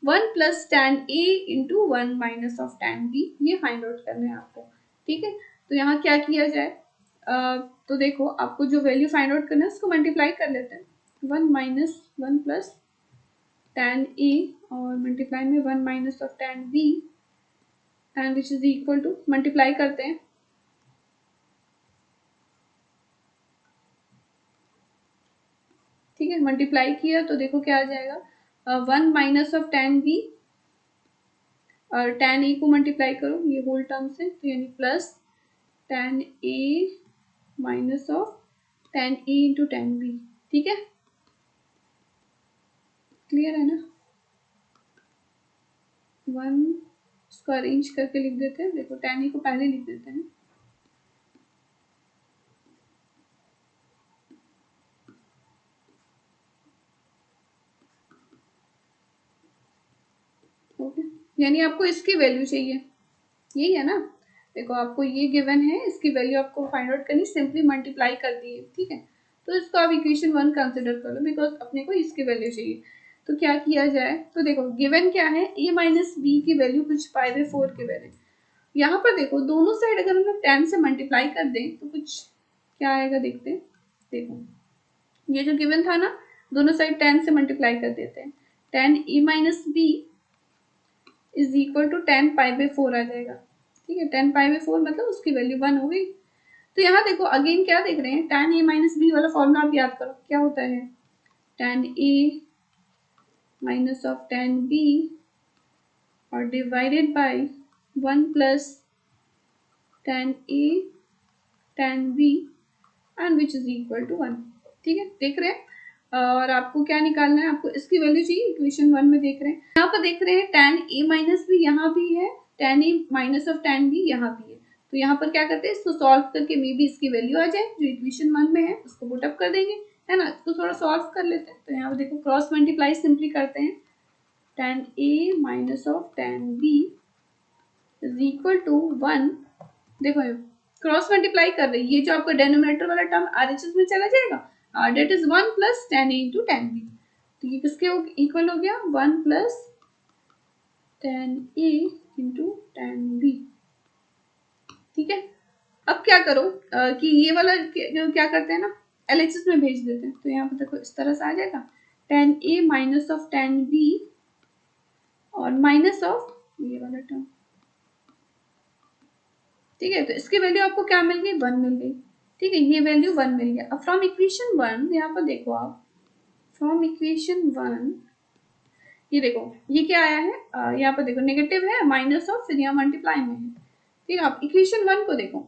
1 plus tan a into 1 minus of tan b, ये फाइंड आउट करना है आपको। ठीक है, तो यहाँ क्या किया जाए, तो देखो आपको जो वैल्यू फाइंड आउट करना है उसको मल्टीप्लाई कर लेते हैं, 1 माइनस 1 प्लस tan a और मल्टीप्लाई में 1 minus of tan b and which is equal to, multiply करते हैं, ठीक है, मल्टीप्लाई किया तो देखो क्या आ जाएगा, 1 माइनस ऑफ tan b और tan a को मल्टीप्लाई करो ये होल टर्म से, तो यानी plus tan a minus of tan a into tan b। ठीक है, क्लियर है ना। 1 इसको अरेंज करके लिख देते हैं, देखो tan a को पहले लिख देते हैं, ओके, यानी आपको इसकी वैल्यू चाहिए, यही है ना। देखो आपको ये गिवन है, इसकी वैल्यू आपको फाइंड आउट करनी, सिंपली मल्टीप्लाई कर दी है। ठीक है, तो इसको आप इक्वेशन 1 कंसिडर कर लो, बिकॉज अपने को इसकी वैल्यू चाहिए। तो क्या किया जाए, तो देखो गिवन क्या है, a माइनस बी की वैल्यू कुछ पाई/4 की वैल्यू। यहाँ पर देखो दोनों साइड अगर हम लोग 10 से मल्टीप्लाई कर दें तो कुछ क्या आएगा, देखते हैं। देखो ये जो गिवन था ना, दोनों साइड 10 से मल्टीप्लाई कर देते हैं, tan a minus B is equal to 10 pi आ जाएगा। ठीक है, 10 पाई/4 मतलब उसकी वैल्यू 1 हो गई। तो यहाँ देखो अगेन क्या देख रहे हैं, tan a माइनस बी वाला फॉर्मूला आप याद करो, क्या होता है, tan a minus of tan b और divided by 1 plus tan a tan b and which is equal to 1। ठीक है, देख रहे हैं, और आपको क्या निकालना है, आपको इसकी वैल्यू चाहिए, इक्वेशन 1 में देख रहे हैं, यहाँ पर देख रहे हैं tan a माइनस बी यहाँ भी है, tan a minus of tan b यहाँ भी है। तो यहाँ पर क्या करते हैं, इसको सॉल्व करके मे बी इसकी वैल्यू आ जाए जो इक्वेशन 1 में है, उसको पुट अप कर देंगे, है ना। इसको थोड़ा सॉल्व कर लेते हैं, तो यहाँ पर देखो क्रॉस मल्टीप्लाई सिंपली करते हैं, tan a minus of tan b is equal to 1। देखो क्रॉस मल्टीप्लाई कर रही है, ये जो आपका डेनोमिनेटर वाला टर्म आरएचएस में चला जाएगा, that is 1 plus tan a into tan b। तो ये किसके इक्वल हो गया, 1 plus tan a into tan b। ठीक है, अब क्या करो, कि ये वाला क्या करते हैं ना, एलएचएस में भेज देते हैं। तो यहाँ पर देखो इस तरह से आ जाएगा, tan a minus of tan b और माइनस ऑफ ये वाला टर्म। ठीक है, तो इसकी वैल्यू आपको क्या मिल गई, 1 मिल गई। ठीक है, ये वैल्यू 1 मिल गया। अब फ्रॉम इक्वेशन 1 यहाँ पर देखो आप, फ्रॉम इक्वेशन 1 ये देखो ये क्या आया है, यहाँ पर देखो नेगेटिव है, माइनस ऑफ, फिर यहाँ मल्टीप्लाई में है। ठीक है, आप इक्वेशन 1 को देखो,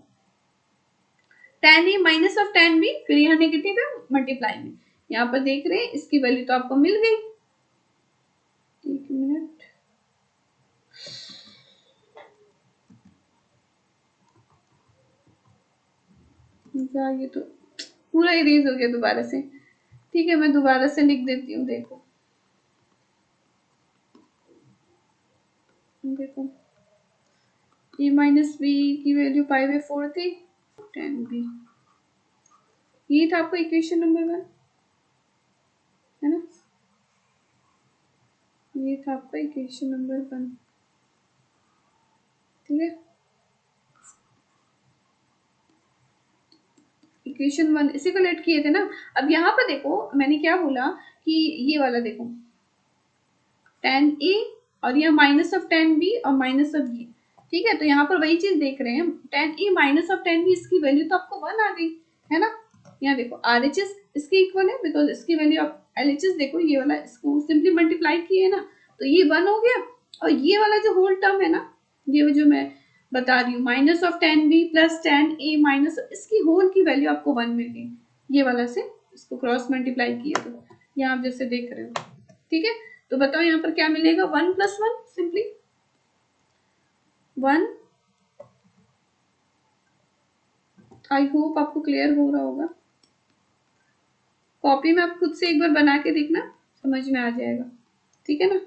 tan a minus of tan b, फिर यहाँ नेगेटिव है, मल्टीप्लाई में, यहाँ पर देख रहे हैं इसकी वैल्यू तो आपको मिल गई। एक मिनट, ये तो पूरा इरेज हो गया दोबारा से। ठीक है, मैं दोबारा से लिख देती हूँ। देखो देखो ए माइनस बी की वैल्यू पाई बाई 4 थी, 10b। ये था आपका इक्वेशन नंबर 1, है ना। ये था आपका इक्वेशन नंबर 1। ठीक है, इक्वेशन 1 इसी को लेट किए थे ना। अब यहाँ पर देखो मैंने क्या बोला कि ये वाला देखो 10a और यह माइनस ऑफ 10b और माइनस ऑफ ये। ठीक है, तो यहाँ पर वही चीज देख रहे हैं, 10a माइनस ऑफ 10b, इसकी वैल्यू तो आपको 1 आ गई, है ना। यहाँ देखो RHS इसके इक्वल है, बिकॉज इसकी वैल्यू आप LHS देखो, ये वाला इसको सिंपली मल्टीप्लाई किए है ना, तो ये 1 हो गया। और ये वाला जो होल टर्म है ना, ये जो मैं बता रही हूँ minus of 10b plus 10a minus, इसकी होल की वैल्यू आपको 1 मिल गई। ये वाला से इसको क्रॉस मल्टीप्लाई किया तो यहाँ आप जैसे देख रहे हो। ठीक है, तो बताओ यहाँ पर क्या मिलेगा, 1 प्लस 1, सिंपली 1। आई होप आपको क्लियर हो रहा होगा। कॉपी में आप खुद से एक बार बना के देखना, समझ में आ जाएगा। ठीक है ना,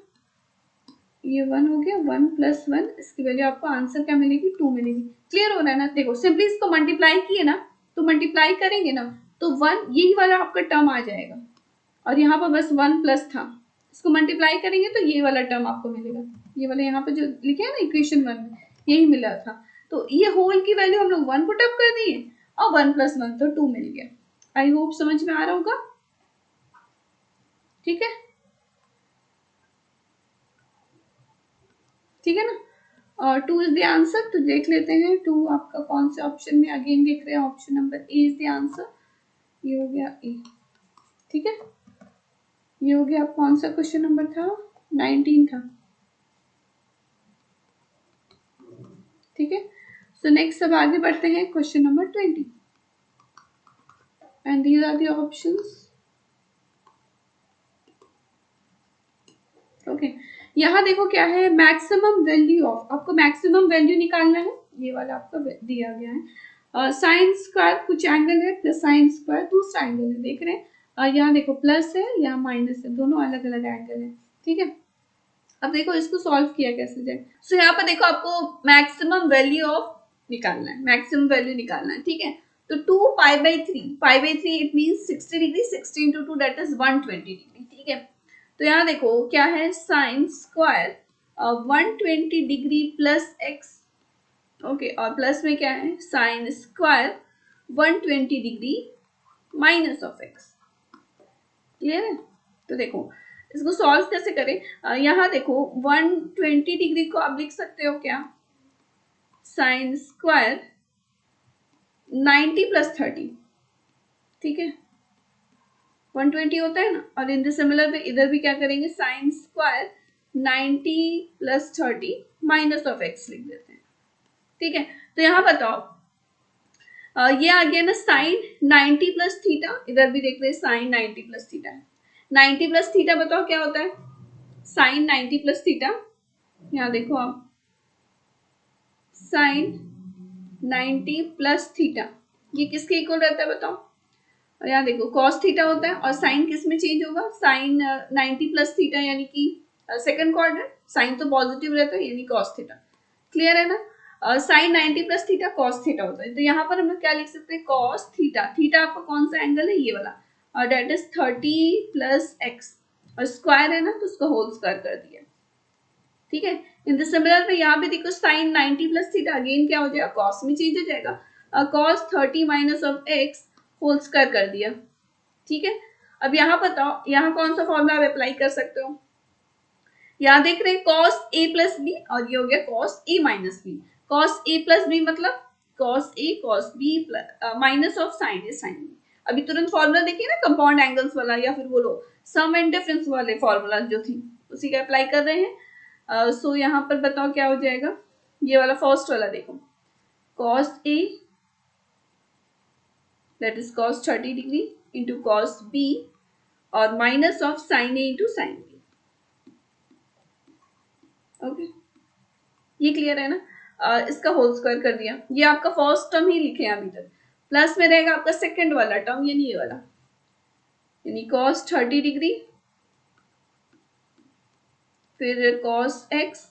ये 1 हो गया, 1 प्लस 1, इसकी वैल्यू आपको आंसर क्या मिलेगी, 2 मिलेगी। क्लियर हो रहा है ना। देखो सिंपली इसको मल्टीप्लाई किए ना, तो मल्टीप्लाई करेंगे ना तो 1 यही वाला आपका टर्म आ जाएगा, और यहाँ पर बस 1 प्लस था, इसको मल्टीप्लाई करेंगे तो ये वाला टर्म आपको मिलेगा। ये वाला यहाँ पे जो लिखे है ना इक्वेशन 1 में, यही मिला था। तो ये होल की वैल्यू हम लोग 1 पुट अप कर दिए और 1 प्लस 1 तो 2 मिल गया। आई होप समझ में आ रहा होगा। ठीक है, ठीक है ना। और 2 इज द आंसर, तो देख लेते हैं 2 आपका कौन से ऑप्शन में, अगेन देख रहे हैं option number A is the answer. ये हो गया ए। ठीक है, ये हो गया कौन सा क्वेश्चन नंबर था, 19 था। ठीक है, सो नेक्स्ट अब आगे बढ़ते हैं question number 20 and these are the options. Okay, यहाँ देखो क्या है, मैक्सिमम वैल्यू ऑफ, आपको मैक्सिमम वैल्यू निकालना है। ये वाला आपका दिया गया है, साइन स्क्वायर कुछ एंगल है प्लस साइन स्क्वायर दूसरा एंगल है, देख रहे हैं। यहाँ देखो प्लस है, यहाँ माइनस है, दोनों अलग अलग एंगल है। ठीक है, अब देखो इसको सॉल्व किया कैसे जाए। सो यहाँ पर देखो आपको मैक्सिमम वैल्यू ऑफ निकालना है, मैक्सिमम वैल्यू निकालना है। ठीक है, तो 2 pi by 3, pi by 3 it means 60 degree, 60 into 2 that is 120 degree. ठीक है, तो यहाँ देखो क्या है, sine square 120 degree plus x. Okay, और प्लस में क्या है, sine square 120 degree minus of x. Clear है। तो देखो इसको सॉल्व कैसे करें, यहाँ देखो 120 डिग्री को आप लिख सकते हो क्या, साइन स्क्वायर 90 प्लस 30। ठीक है, 120 होता है ना, और इन द सिमिलर में इधर भी क्या करेंगे, sine square 90 plus 30 minus of x लिख देते हैं। ठीक है, तो यहाँ बताओ ये आ गया ना साइन 90 प्लस थीटा, इधर भी देख रहे हैं साइन 90 प्लस थीटा है। 90 प्लस थीटा बताओ क्या होता है, साइन 90 प्लस थीटा, यहाँ देखो आप साइन 90 प्लस थीटा, ये किसके इक्वल रहता है बताओ। और यहाँ देखो कॉस थीटा होता है, और साइन किस में चेंज होगा, साइन 90 प्लस थीटा यानी कि सेकंड क्वाड्रेंट, साइन तो पॉजिटिव रहता है यानी कॉस थीटा। क्लियर है ना, sine 90 plus theta cos theta होता है। तो यहाँ पर हम लोग क्या लिख सकते हैं, कॉस थीटा, थीटा आपका कौन सा एंगल है, ये वाला, और डेट इज 30 प्लस एक्स, और स्क्वायर है ना तो उसका होल स्क्वायर कर दिया। ठीक है, इन द सिमिलर में यहाँ पे देखो साइन 90 प्लस थीटा अगेन क्या हो जाएगा, कॉस में चेंज हो जाएगा, cos 30 minus of x whole square कर दिया। ठीक है, अब यहाँ बताओ यहाँ कौन सा फॉर्मूला आप अप्लाई कर सकते हो, यहाँ देख रहे हैं कॉस ए प्लस बी, और ये हो गया cos A minus B. Cos A plus B मतलब cos A cos B minus of sine A sine B. अभी तुरंत फॉर्मूला देखिए ना, कंपाउंड एंगल्स वाला, या फिर बोलो सम एंड डिफरेंस वाले फॉर्मूला जो थी उसी का अप्लाई कर रहे हैं। सो यहाँ पर बताओ क्या हो जाएगा, ये वाला फर्स्ट वाला देखो, cos A that is cos 30 degree into cos B और minus of sine A into sine B। Okay, ये क्लियर है ना, इसका होल स्क्वायर कर दिया। ये आपका फर्स्ट टर्म ही लिखे हैं अभी तक, प्लस में रहेगा आपका सेकंड वाला टर्म यानी ये वाला, यानी cos 30 डिग्री, फिर cos x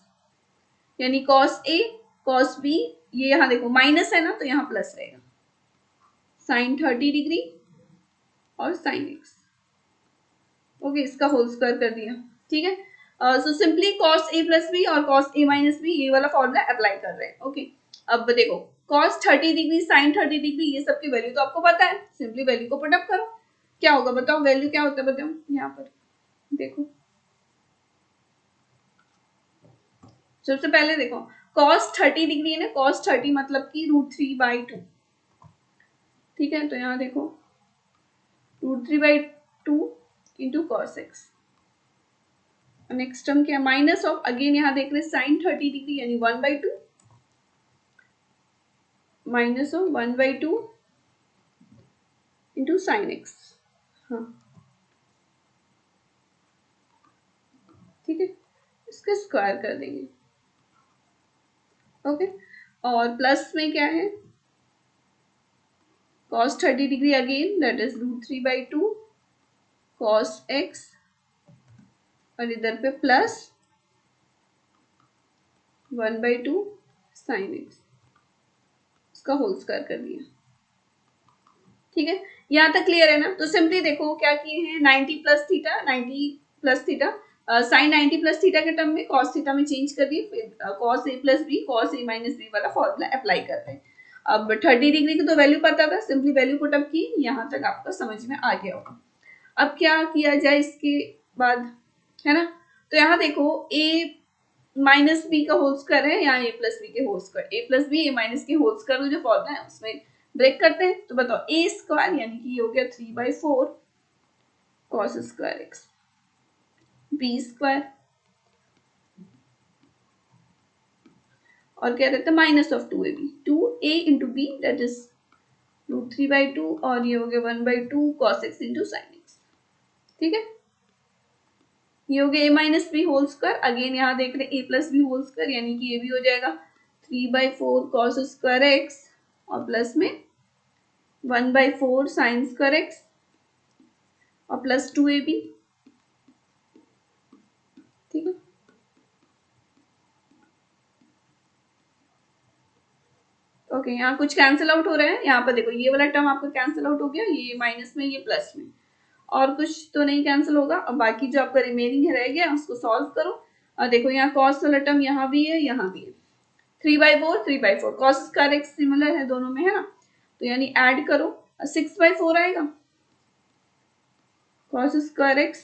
यानी cos a cos b, ये यहाँ देखो माइनस है ना तो यहाँ प्लस रहेगा, sin 30 डिग्री और sin x। ओके, इसका होल स्क्वायर कर दिया। ठीक है, so simply cos a plus B और cos a माइनस बी ये वाला फॉर्मूला अप्लाई कर रहे हैं। ओके, अब देखो cos 30 डिग्री sin 30 डिग्री ये सबकी वैल्यू तो आपको पता है, सिंपली वैल्यू को पुट अप करो, क्या होगा बताओ, वैल्यू क्या होता है बताओ, यहाँ पर देखो सबसे पहले देखो cos 30 डिग्री है ना, cos 30 मतलब की √3/2। ठीक है, तो यहाँ देखो √3/2 into cos x, next term क्या, माइनस ऑफ, अगेन यहाँ देख रहे sin 30 डिग्री यानी 1/2 minus of 1/2 into sin x। हाँ ठीक है, इसका स्क्वायर कर देंगे। ओके, और प्लस में क्या है cos 30 degree again that is √3/2 cos x, और इधर पे प्लस 1/2 sin x, इसका होल स्क्वायर कर दिया। ठीक है, यहाँ तक क्लियर है ना। तो सिंपली देखो क्या किए हैं, 90 plus theta, 90 plus theta sine 90 plus theta के टर्म में cos थीटा में चेंज कर दिए, फिर cos a plus B cos a minus B वाला फॉर्मूला अप्लाई करते हैं। अब 30 डिग्री की तो वैल्यू पता था, सिंपली वैल्यू पुट अप की, यहाँ तक आपका समझ में आ गया होगा। अब क्या किया जाए इसके बाद, है ना, तो यहाँ देखो a माइनस बी का होल स्क्वायर है, यहाँ a प्लस बी के whole square, a plus B a minus के होल स्क्वायर जो फॉर्मूला है उसमें ब्रेक करते हैं, तो बताओ a स्क्वायर यानी कि ये हो गया 3/4 cos square x, b square और क्या रहता है minus of 2ab, 2a into B that is √3/2 और ये हो गया 1/2 cos x into sin x। ठीक है, ये हो गया a माइनस बी होल स्क्वायर, अगेन यहाँ देख रहे a plus B whole square यानी कि ये भी हो जाएगा 3/4 cos स्क्वायर x और प्लस में 1/4 sin स्क्वायर x और प्लस 2ab। ठीक है, ओके, यहाँ कुछ कैंसिल आउट हो रहा है, यहाँ पर देखो ये वाला टर्म आपका कैंसिल आउट हो गया, ये माइनस में ये प्लस में, और कुछ तो नहीं कैंसिल होगा। अब बाकी जो आपका रिमेनिंग रह गया उसको सॉल्व करो, और देखो यहाँ cos वाला टर्म यहाँ भी है यहाँ भी है, 3/4 cos स्क्वायर x सिमिलर है दोनों में, है ना, तो यानी ऐड करो 6/4 आएगा cos स्क्वायर x,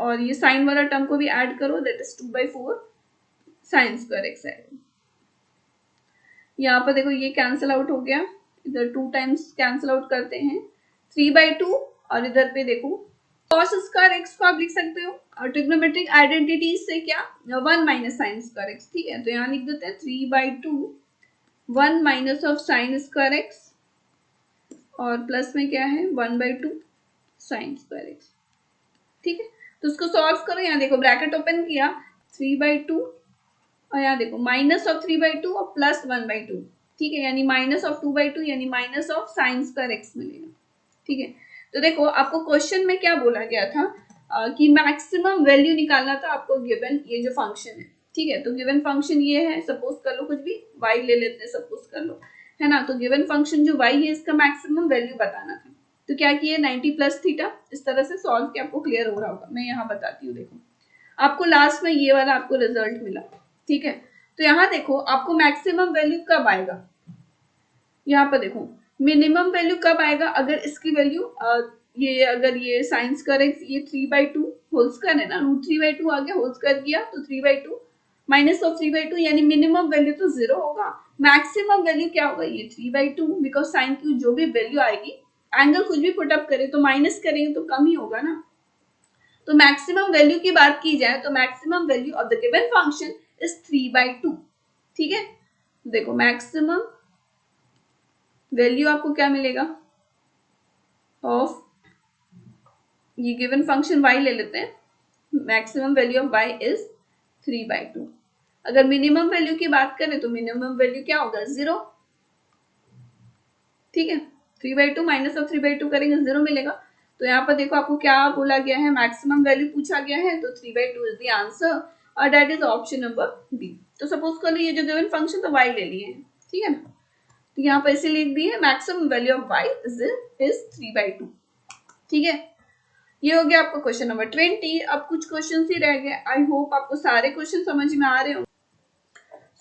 और ये साइन वाला टर्म को भी ऐड करो that is 2/4 sin square x आएगा। यहाँ पर देखो ये कैंसिल आउट हो गया, इधर 2 टाइम्स कैंसिल आउट करते हैं 3/2, और इधर पे देखो cos स्क्वायर x को आप लिख सकते हो और ट्रिग्नोमेट्रिक आइडेंटिटी से क्या 1 माइनस साइन स्क्वायर x। ठीक है, तो यहाँ लिख देते हैं 3/2 1 minus of sine square x और प्लस में क्या है 1/2 साइन स्क्वायर x। ठीक है, तो उसको सॉल्व करो, यहाँ देखो ब्रैकेट ओपन किया 3/2 और यहाँ देखो माइनस ऑफ 3/2 और प्लस 1/2। ठीक है, यानी माइनस ऑफ 2/2 यानी minus of sine square x मिलेगा। ठीक है, तो देखो आपको क्वेश्चन में क्या बोला गया था कि मैक्सिमम वैल्यू निकालना था आपको गिवन ये जो फंक्शन है। ठीक है, तो गिवन फंक्शन ये है, सपोज कर लो कुछ भी y ले लेते हैं, सपोज कर लो, है ना, तो गिवन फंक्शन जो y है इसका मैक्सिमम वैल्यू बताना था। तो क्या किया 90 प्लस थीटा, इस तरह से सॉल्व किया, आपको क्लियर हो रहा होगा। मैं यहाँ बताती हूँ, देखो आपको लास्ट में ये वाला आपको रिजल्ट मिला। ठीक है, तो यहाँ देखो आपको मैक्सिमम वैल्यू कब आएगा, यहाँ पर देखो मिनिमम वैल्यू कब आएगा, अगर इसकी वैल्यू ये अगर ये साइन स्क्वायर x ये 3/2 होल स्क्वायर है ना, √3/2 आ गया, होल स्क्वायर किया तो 3/2 माइनस ऑफ 3/2 यानी मिनिमम वैल्यू तो 0 होगा, मैक्सिमम वैल्यू क्या होगा ये 3/2, बिकॉज साइन की जो भी वैल्यू आएगी एंगल कुछ भी पुट अप करे तो माइनस करेंगे तो कम ही होगा ना। तो मैक्सिमम वैल्यू की बात की जाए तो maximum value of the given function is 3/2। ठीक है, देखो मैक्सिमम वैल्यू आपको क्या मिलेगा ऑफ ये गिवन फंक्शन y ले लेते हैं, maximum value of y is 3/2। अगर मिनिमम वैल्यू की बात करें तो मिनिमम वैल्यू क्या होगा 0। ठीक है, 3/2 माइनस ऑफ 3/2 करेंगे 0 मिलेगा। तो यहाँ पर देखो आपको क्या बोला गया है, मैक्सिमम वैल्यू पूछा गया है, तो 3/2 इज द आंसर और that is option number B. तो सपोज कर लो ये जो गिवन फंक्शन तो y ले लिए हैं, ठीक है ना, तो यहाँ पर इसे लिख दिए maximum value of y is 3/2, ठीक है। ये हो गया आपका क्वेश्चन नंबर 20। अब कुछ क्वेश्चन ही रह गए, आई होप आपको सारे क्वेश्चन समझ में आ रहे हो।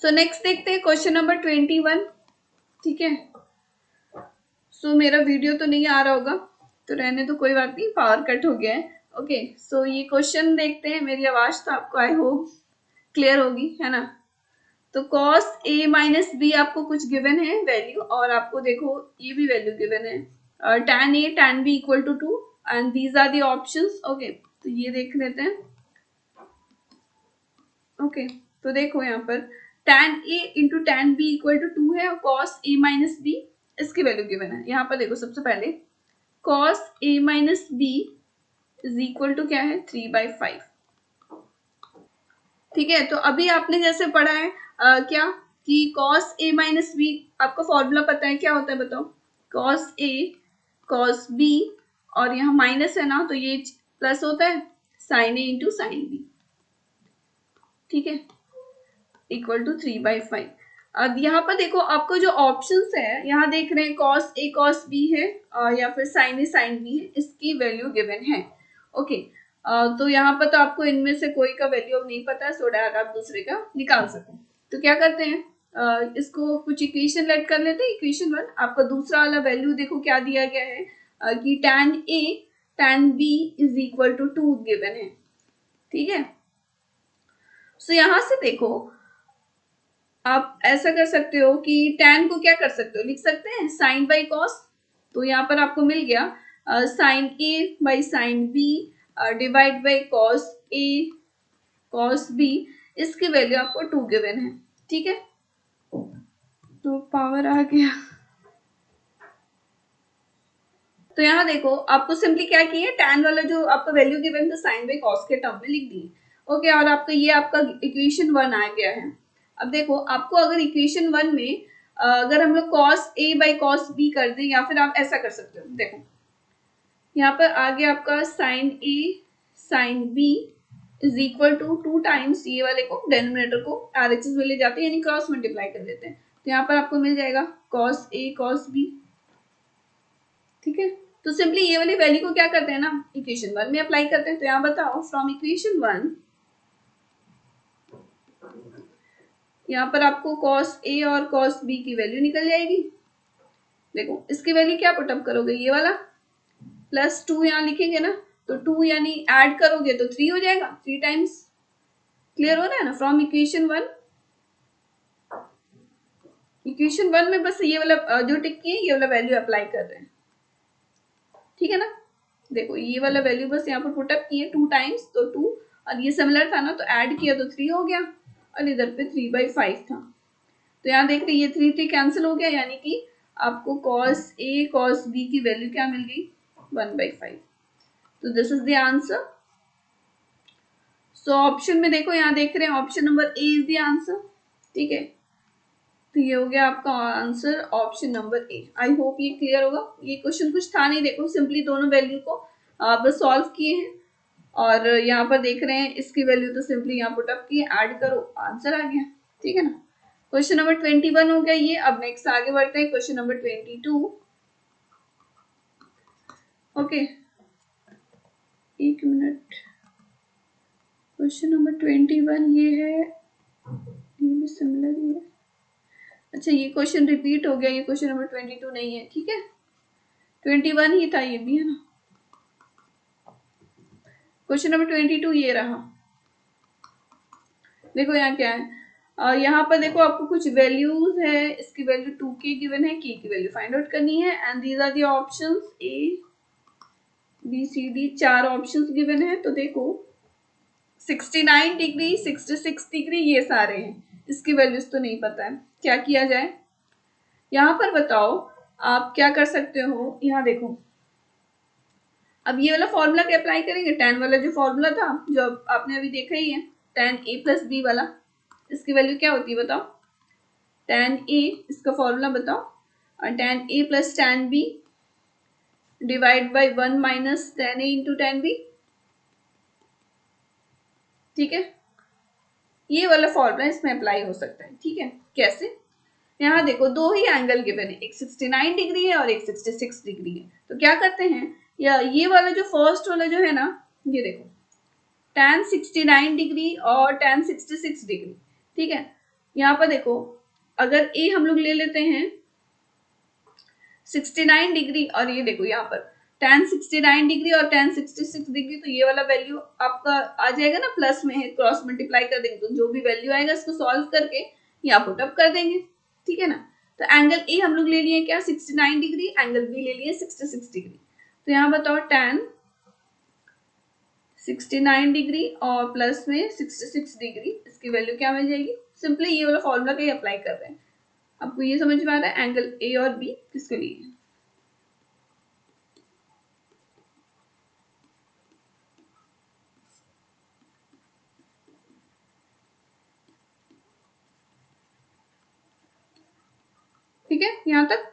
सो नेक्स्ट देखते हैं क्वेश्चन नंबर 21, ठीक है। सो मेरा वीडियो तो नहीं आ रहा होगा तो रहने तो कोई बात नहीं, पावर कट हो गया है। ओके सो ये क्वेश्चन देखते हैं, मेरी आवाज तो आपको आई होप क्लियर होगी, है ना। तो cos a माइनस बी आपको कुछ गिवन है वैल्यू, और आपको देखो ये भी वैल्यू गिवन है, tan a tan b equal to 2 and these are the options. Okay तो ये देख लेते हैं। ओके तो देखो यहाँ पर tan a into tan b equal to 2 है और cos a माइनस b इसकी वैल्यू गिवन है। यहाँ पर देखो सबसे पहले cos a minus b is equal to क्या है 3/5, ठीक है। तो अभी आपने जैसे पढ़ा है क्या कि cos a माइनस बी, आपका फॉर्मूला पता है क्या होता है बताओ, cos a cos b और यहाँ माइनस है ना तो ये प्लस होता है sin a into sine B, ठीक है, इक्वल टू 3/5। अब यहाँ पर देखो आपको जो ऑप्शंस है यहाँ देख रहे हैं cos a cos b है या फिर sin a sin b है, इसकी वैल्यू गिवन है। ओके तो यहाँ पर तो आपको इनमें से कोई का वैल्यू नहीं पता है, सो दैट आप दूसरे का निकाल सको। तो क्या करते हैं इसको कुछ इक्वेशन लेट कर लेते हैं। इक्वेशन 1 आपका दूसरा वाला वैल्यू देखो क्या दिया गया है कि tan a tan b is equal to 2 given है, ठीक है। सो यहाँ से देखो आप ऐसा कर सकते हो कि tan को क्या कर सकते हो, लिख सकते हैं sin बाई cos। तो यहाँ पर आपको मिल गया sin a by sin b divide by cos a cos b, इसकी वैल्यू आपको 2 गिवन है, ठीक है। तो पावर आ गया। तो यहाँ देखो आपको सिंपली क्या किया, tan वाला जो आपका वैल्यू गिवन था sin बाई cos के टर्म में लिख दिए। ओके और आपका ये आपका इक्वेशन 1 आ गया है। अब देखो आपको अगर इक्वेशन 1 में अगर हम लोग cos a by cos b कर दें, या फिर आप ऐसा कर सकते हो, देखो यहाँ पर आ गया आपका sin a sin b is equal to 2 times ये वाले को डेनोमिनेटर को RHS में ले जाते हैं, यानी क्रॉस मल्टीप्लाई कर देते हैं। तो यहाँ पर आपको मिल जाएगा cos a cos b, ठीक है। तो सिंपली ये वाली वैल्यू को क्या करते हैं ना इक्वेशन 1 में अप्लाई करते हैं। तो यहाँ बताओ फ्रॉम इक्वेशन 1 यहाँ पर आपको cos a और cos b की वैल्यू निकल जाएगी। देखो इसकी वैल्यू क्या पुटअप करोगे, ये वाला प्लस 2 यहाँ लिखेंगे ना, तो 2 यानी ऐड करोगे तो 3 हो जाएगा, 3 टाइम्स। क्लियर हो रहा है ना। फ्रॉम इक्वेशन 1 में बस ये वाला जो टिक किए ये वाला वैल्यू अप्लाई कर रहे हैं, ठीक है ना। देखो ये वाला वैल्यू बस यहाँ पर पुटअप किए 2 टाइम्स, तो 2 और ये सिमिलर था ना तो ऐड किया तो 3 हो गया, और इधर पे 3/5 था। तो यहाँ देखते ये 3 कैंसिल हो गया, यानी कि आपको cos a cos b की वैल्यू क्या मिल गई 1/5। तो this is the answer. So option में देखो यहाँ देख रहे हैं option number A is the answer, ठीक है। तो ये हो गया आपका आंसर ऑप्शन नंबर ए। आई होप ये क्लियर होगा। ये क्वेश्चन कुछ था नहीं, देखो सिंपली दोनों वैल्यू को बस सॉल्व किए हैं, और यहाँ पर देख रहे हैं इसकी वैल्यू तो सिंपली यहाँ पुटअप किए, ऐड करो आंसर आ गया, ठीक है ना। क्वेश्चन नंबर 21 हो गया ये। अब नेक्स्ट आगे बढ़ते हैं क्वेश्चन नंबर 22। ओके एक मिनट, क्वेश्चन नंबर 21 ये है, ये भी सिमिलर ही है। अच्छा ये क्वेश्चन रिपीट हो गया, ये क्वेश्चन नंबर 22 नहीं है, ठीक है। 21 ही था ये भी, है ना। क्वेश्चन नंबर 22 ये रहा। देखो यहाँ क्या है, यहाँ पर देखो आपको कुछ वैल्यूज है, इसकी वैल्यू 2k गिवन है, k की वैल्यू फाइंड आउट करनी है, and these are the options A B C D, 4 options given है। तो देखो 69 डिग्री 66 डिग्री ये सारे हैं, इसकी वैल्यूज तो नहीं पता है, क्या किया जाए। यहाँ पर बताओ आप क्या कर सकते हो। यहाँ देखो अब ये वाला फॉर्मूला क्या अप्लाई करेंगे, tan वाला जो फॉर्मूला था जो आपने अभी देखा ही है, tan a प्लस b वाला, इसकी वैल्यू क्या होती है बताओ, tan a इसका फॉर्मूला बताओ, और tan a plus tan b divide by 1 minus 10A into 10B। ठीक है, ये वाला फॉर्मूला इसमें अप्लाई हो सकता है। ठीक है, कैसे? यहाँ देखो दो ही एंगल गिवन है, एक 69 डिग्री है और एक 66 डिग्री है। तो क्या करते हैं, या ये वाला जो फर्स्ट वाला जो है ना, ये देखो tan 69 डिग्री और tan 66 डिग्री। ठीक है, यहाँ पर देखो अगर ए हम लोग ले लेते हैं 69 डिग्री और ये देखो यहाँ पर tan 69 डिग्री और tan 66 डिग्री, तो ये वाला वैल्यू आपका आ जाएगा ना, प्लस में है, क्रॉस मल्टीप्लाई कर देंगे तो जो भी वैल्यू आएगा इसको सॉल्व करके यहाँ पुट अप कर देंगे। ठीक है ना, तो एंगल ए हम लोग ले लिए क्या 69 डिग्री, एंगल बी ले लिए 66 डिग्री। तो यहाँ बताओ tan 69 डिग्री और प्लस में 66 डिग्री, इसकी वैल्यू क्या मिल जाएगी? सिंपली ये वाला फॉर्मूला का ही अप्लाई कर रहे हैं। आपको ये समझ में आ रहा है एंगल ए और बी किसके लिए है? ठीक है यहाँ तक।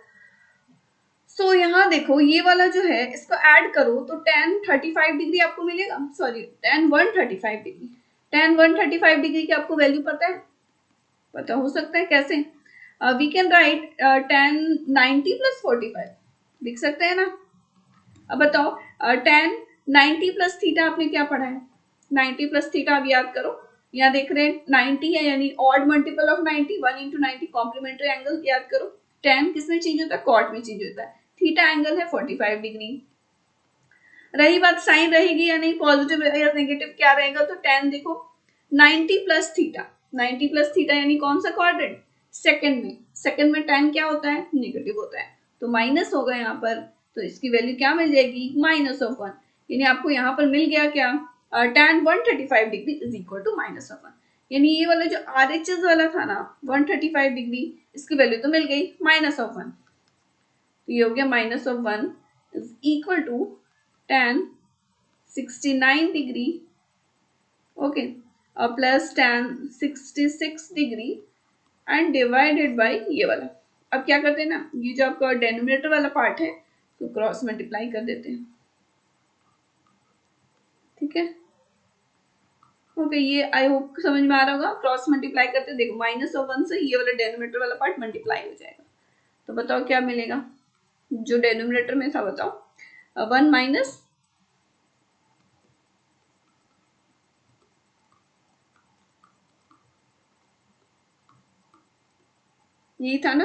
सो यहाँ देखो ये वाला जो है इसको ऐड करो तो tan 35 डिग्री आपको मिलेगा, sorry tan 135 degree. tan 135 degree की आपको वैल्यू पता है? पता हो सकता है, कैसे? We can write tan 90 plus 45, लिख सकते हैं ना। अब बताओ tan 90 प्लस थीटा आपने क्या पढ़ा है? 90 प्लस थीटा अब याद करो। यहाँ देख रहे हैं 90 है यानी odd multiple of 90, 1 into 90 complementary angle याद करो। tan किसमें चेंज होता है? कॉट में चेंज होता है। थीटा एंगल है 45 डिग्री। रही बात साइन रहेगी या नहीं, पॉजिटिव या नेगेटिव क्या रहेगा, तो tan देखो 90 प्लस थीटा, 90 प्लस थीटा यानी कौन सा क्वाड्रेंट? सेकंड में। सेकंड में tan क्या होता है? नेगेटिव होता है, तो माइनस होगा यहाँ पर, तो इसकी वैल्यू क्या मिल जाएगी? -1। यानी आपको यहाँ पर मिल गया क्या? tan 135 degree is equal to -1। यानी ये वाला जो RHS वाला था ना 135 डिग्री, इसकी वैल्यू तो मिल गई -1। तो ये हो गया -1 is equal to tan 69 degree, okay, plus tan 66 degree and divided by ये वाला। अब क्या करते हैं ना, ये जो आपका डेनोमिनेटर वाला पार्ट है तो क्रॉस मल्टीप्लाई कर देते हैं। ठीक है, ओके, ये आई होप समझ में आ रहा होगा। क्रॉस मल्टीप्लाई करते हैं, देखो -1 से ये वाला डेनोमिनेटर वाला पार्ट मल्टीप्लाई हो जाएगा। तो बताओ क्या मिलेगा जो डेनोमिनेटर में था? बताओ 1 माइनस यही था ना,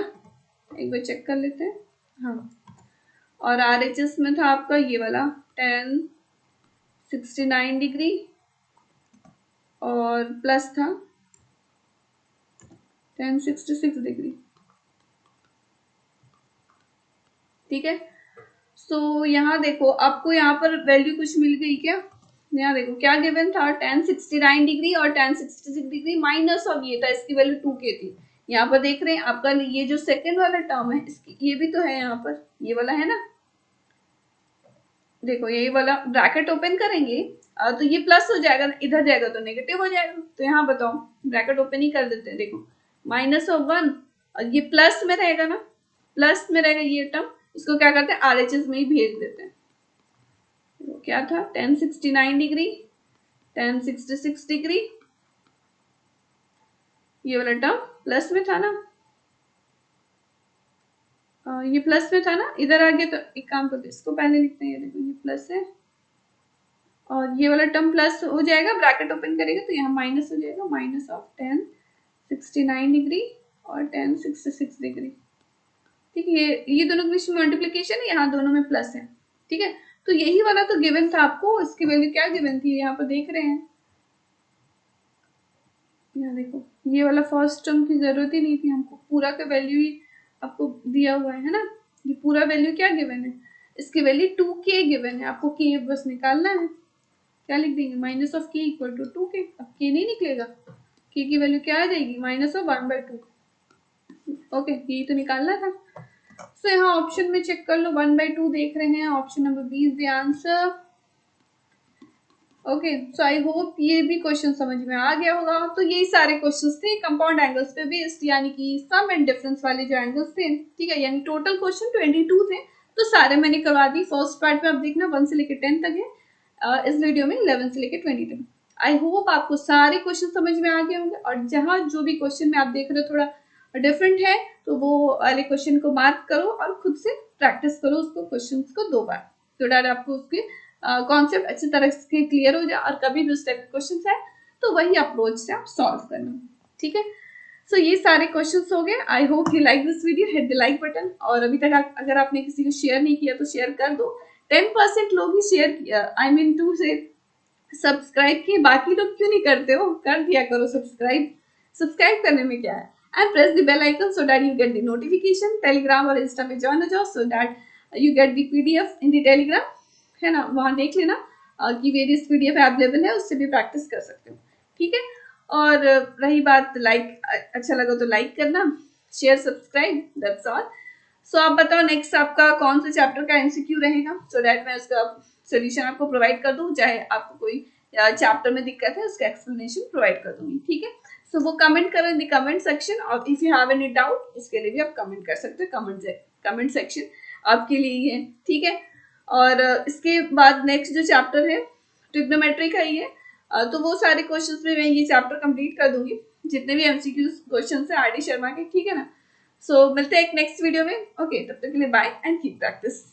एक बार चेक कर लेते हैं। हाँ, और RHS में था आपका ये वाला tan 69 डिग्री और प्लस था tan 66 डिग्री। ठीक है, सो यहाँ देखो आपको यहाँ पर वैल्यू कुछ मिल गई क्या? यहाँ देखो क्या गिवन था, tan 69 डिग्री और tan 66 डिग्री माइनस ऑफ ये था, इसकी वैल्यू 2k थी। यहाँ पर देख रहे हैं आपका ये जो सेकंड वाला टर्म है इसकी ये भी तो है, यहाँ पर ये वाला है ना, देखो यही वाला ब्रैकेट ओपन करेंगे तो ये प्लस हो जाएगा, इधर जाएगा तो नेगेटिव हो जाएगा। तो यहाँ बताओ ब्रैकेट ओपन ही कर देते हैं, देखो -1 और ये प्लस में रहेगा ना, प्लस में रहेगा ये टर्म, इसको क्या करते हैं RHS में ही भेज देते हैं। तो क्या था tan 69 डिग्री, tan 66 डिग्री, ये वाला टर्म प्लस में था ना, ये प्लस में था ना, इधर आ गया तो एक काम करते इसको पहले लिखते हैं, ये देखो ये प्लस है और ये वाला टर्म प्लस हो जाएगा, ब्रैकेट ओपन करेगा तो यहाँ माइनस हो जाएगा, माइनस ऑफ tan 69 डिग्री और tan 66 डिग्री। ठीक है, ये दोनों के बीच में मल्टीप्लीकेशन है, यहाँ दोनों में प्लस है। ठीक है, तो यही वाला तो गिवन था आपको, इसकी वैल्यू क्या गिवन थी यहाँ पर देख रहे हैं, यहाँ देखो ये वाला फर्स्ट टर्म की जरूरत ही नहीं थी हमको, पूरा का वैल्यू ही आपको दिया हुआ है ना, ये पूरा वैल्यू क्या गिवन है, इसकी वैल्यू 2k गिवन है, आपको k बस निकालना है। क्या लिख देंगे, minus of k equal to 2k। अब k नहीं निकलेगा, k की वैल्यू क्या आ जाएगी, -1/2। ओके, ये तो निकालना था। सो यहाँ ऑप्शन में चेक कर लो, 1/2 देख रहे हैं, option number B is the answer. Okay, so I hope ये भी क्वेश्चन समझ में आ गया होगा। तो यही सारे क्वेश्चंस थे कंपाउंड एंगल्स पे बेस्ड, यानी कि सम एंड डिफरेंस वाले जो एंगल्स थे। ठीक है, यानी टोटल क्वेश्चन 22 थे, तो सारे मैंने करवा दी। फर्स्ट पार्ट में आप देखना 1 से लेकर 10 तक है, इस वीडियो में 11 से लेकर 20 तक। आई होप आपको सारे क्वेश्चन समझ में आ गए होंगे, और जहाँ जो भी क्वेश्चन में आप देख रहे हो थोड़ा डिफरेंट है तो वो वाले क्वेश्चन को मार्क करो और खुद से प्रैक्टिस करो उसको, क्वेश्चन को 2 बार, तो डर आपको उसके कॉन्सेप्ट अच्छी तरह से क्लियर हो जाए, और कभी भी उस टाइप के क्वेश्चन आए तो वही अप्रोच से आप सॉल्व करना। ठीक है, सो ये सारे क्वेश्चंस हो गए। I hope you like this video, hit the like button, और अभी तक अगर आपने किसी को शेयर नहीं किया तो शेयर कर दो। 10% लोग ही शेयर किया, आई मीन टू से सब्सक्राइब किए, बाकी लोग क्यों नहीं करते हो? कर दिया करो सब्सक्राइब, सब्सक्राइब करने में क्या है, and press the bell icon so that you get the notification. Telegram और इंस्टा में ज्वाइन हो जाओ so that you get the PDF in the Telegram, है ना, वहां देख लेना कि वेरियस पीडीएफ अवेलेबल है, उससे भी प्रैक्टिस कर सकते हो। ठीक है, और रही बात लाइक, अच्छा लगा तो लाइक करना, शेयर, सब्सक्राइब, दैट्स ऑल। सो आप बताओ नेक्स्ट आपका कौन से चैप्टर का एमसीक्यू रहेगा, सो दैट मैं उसका सोल्यूशन आपको प्रोवाइड कर दूं, चाहे आपको कोई चैप्टर में दिक्कत है उसका एक्सप्लेनेशन प्रोवाइड कर दूंगी। ठीक है, सो वो कमेंट करो इन द कमेंट सेक्शन, और if you have any doubt उसके लिए भी आप कमेंट कर सकते हो, कमेंट सेक्शन आपके लिए ही है। ठीक है, और इसके बाद नेक्स्ट जो चैप्टर है ट्रिग्नोमेट्री का ही है, तो वो सारे क्वेश्चंस में मैं ये चैप्टर कंप्लीट कर दूंगी, जितने भी एमसीक्यू क्वेश्चन है आर डी शर्मा के। ठीक है ना, सो मिलते हैं एक नेक्स्ट वीडियो में। ओके, तब तक के लिए बाय एंड कीप प्रैक्टिस।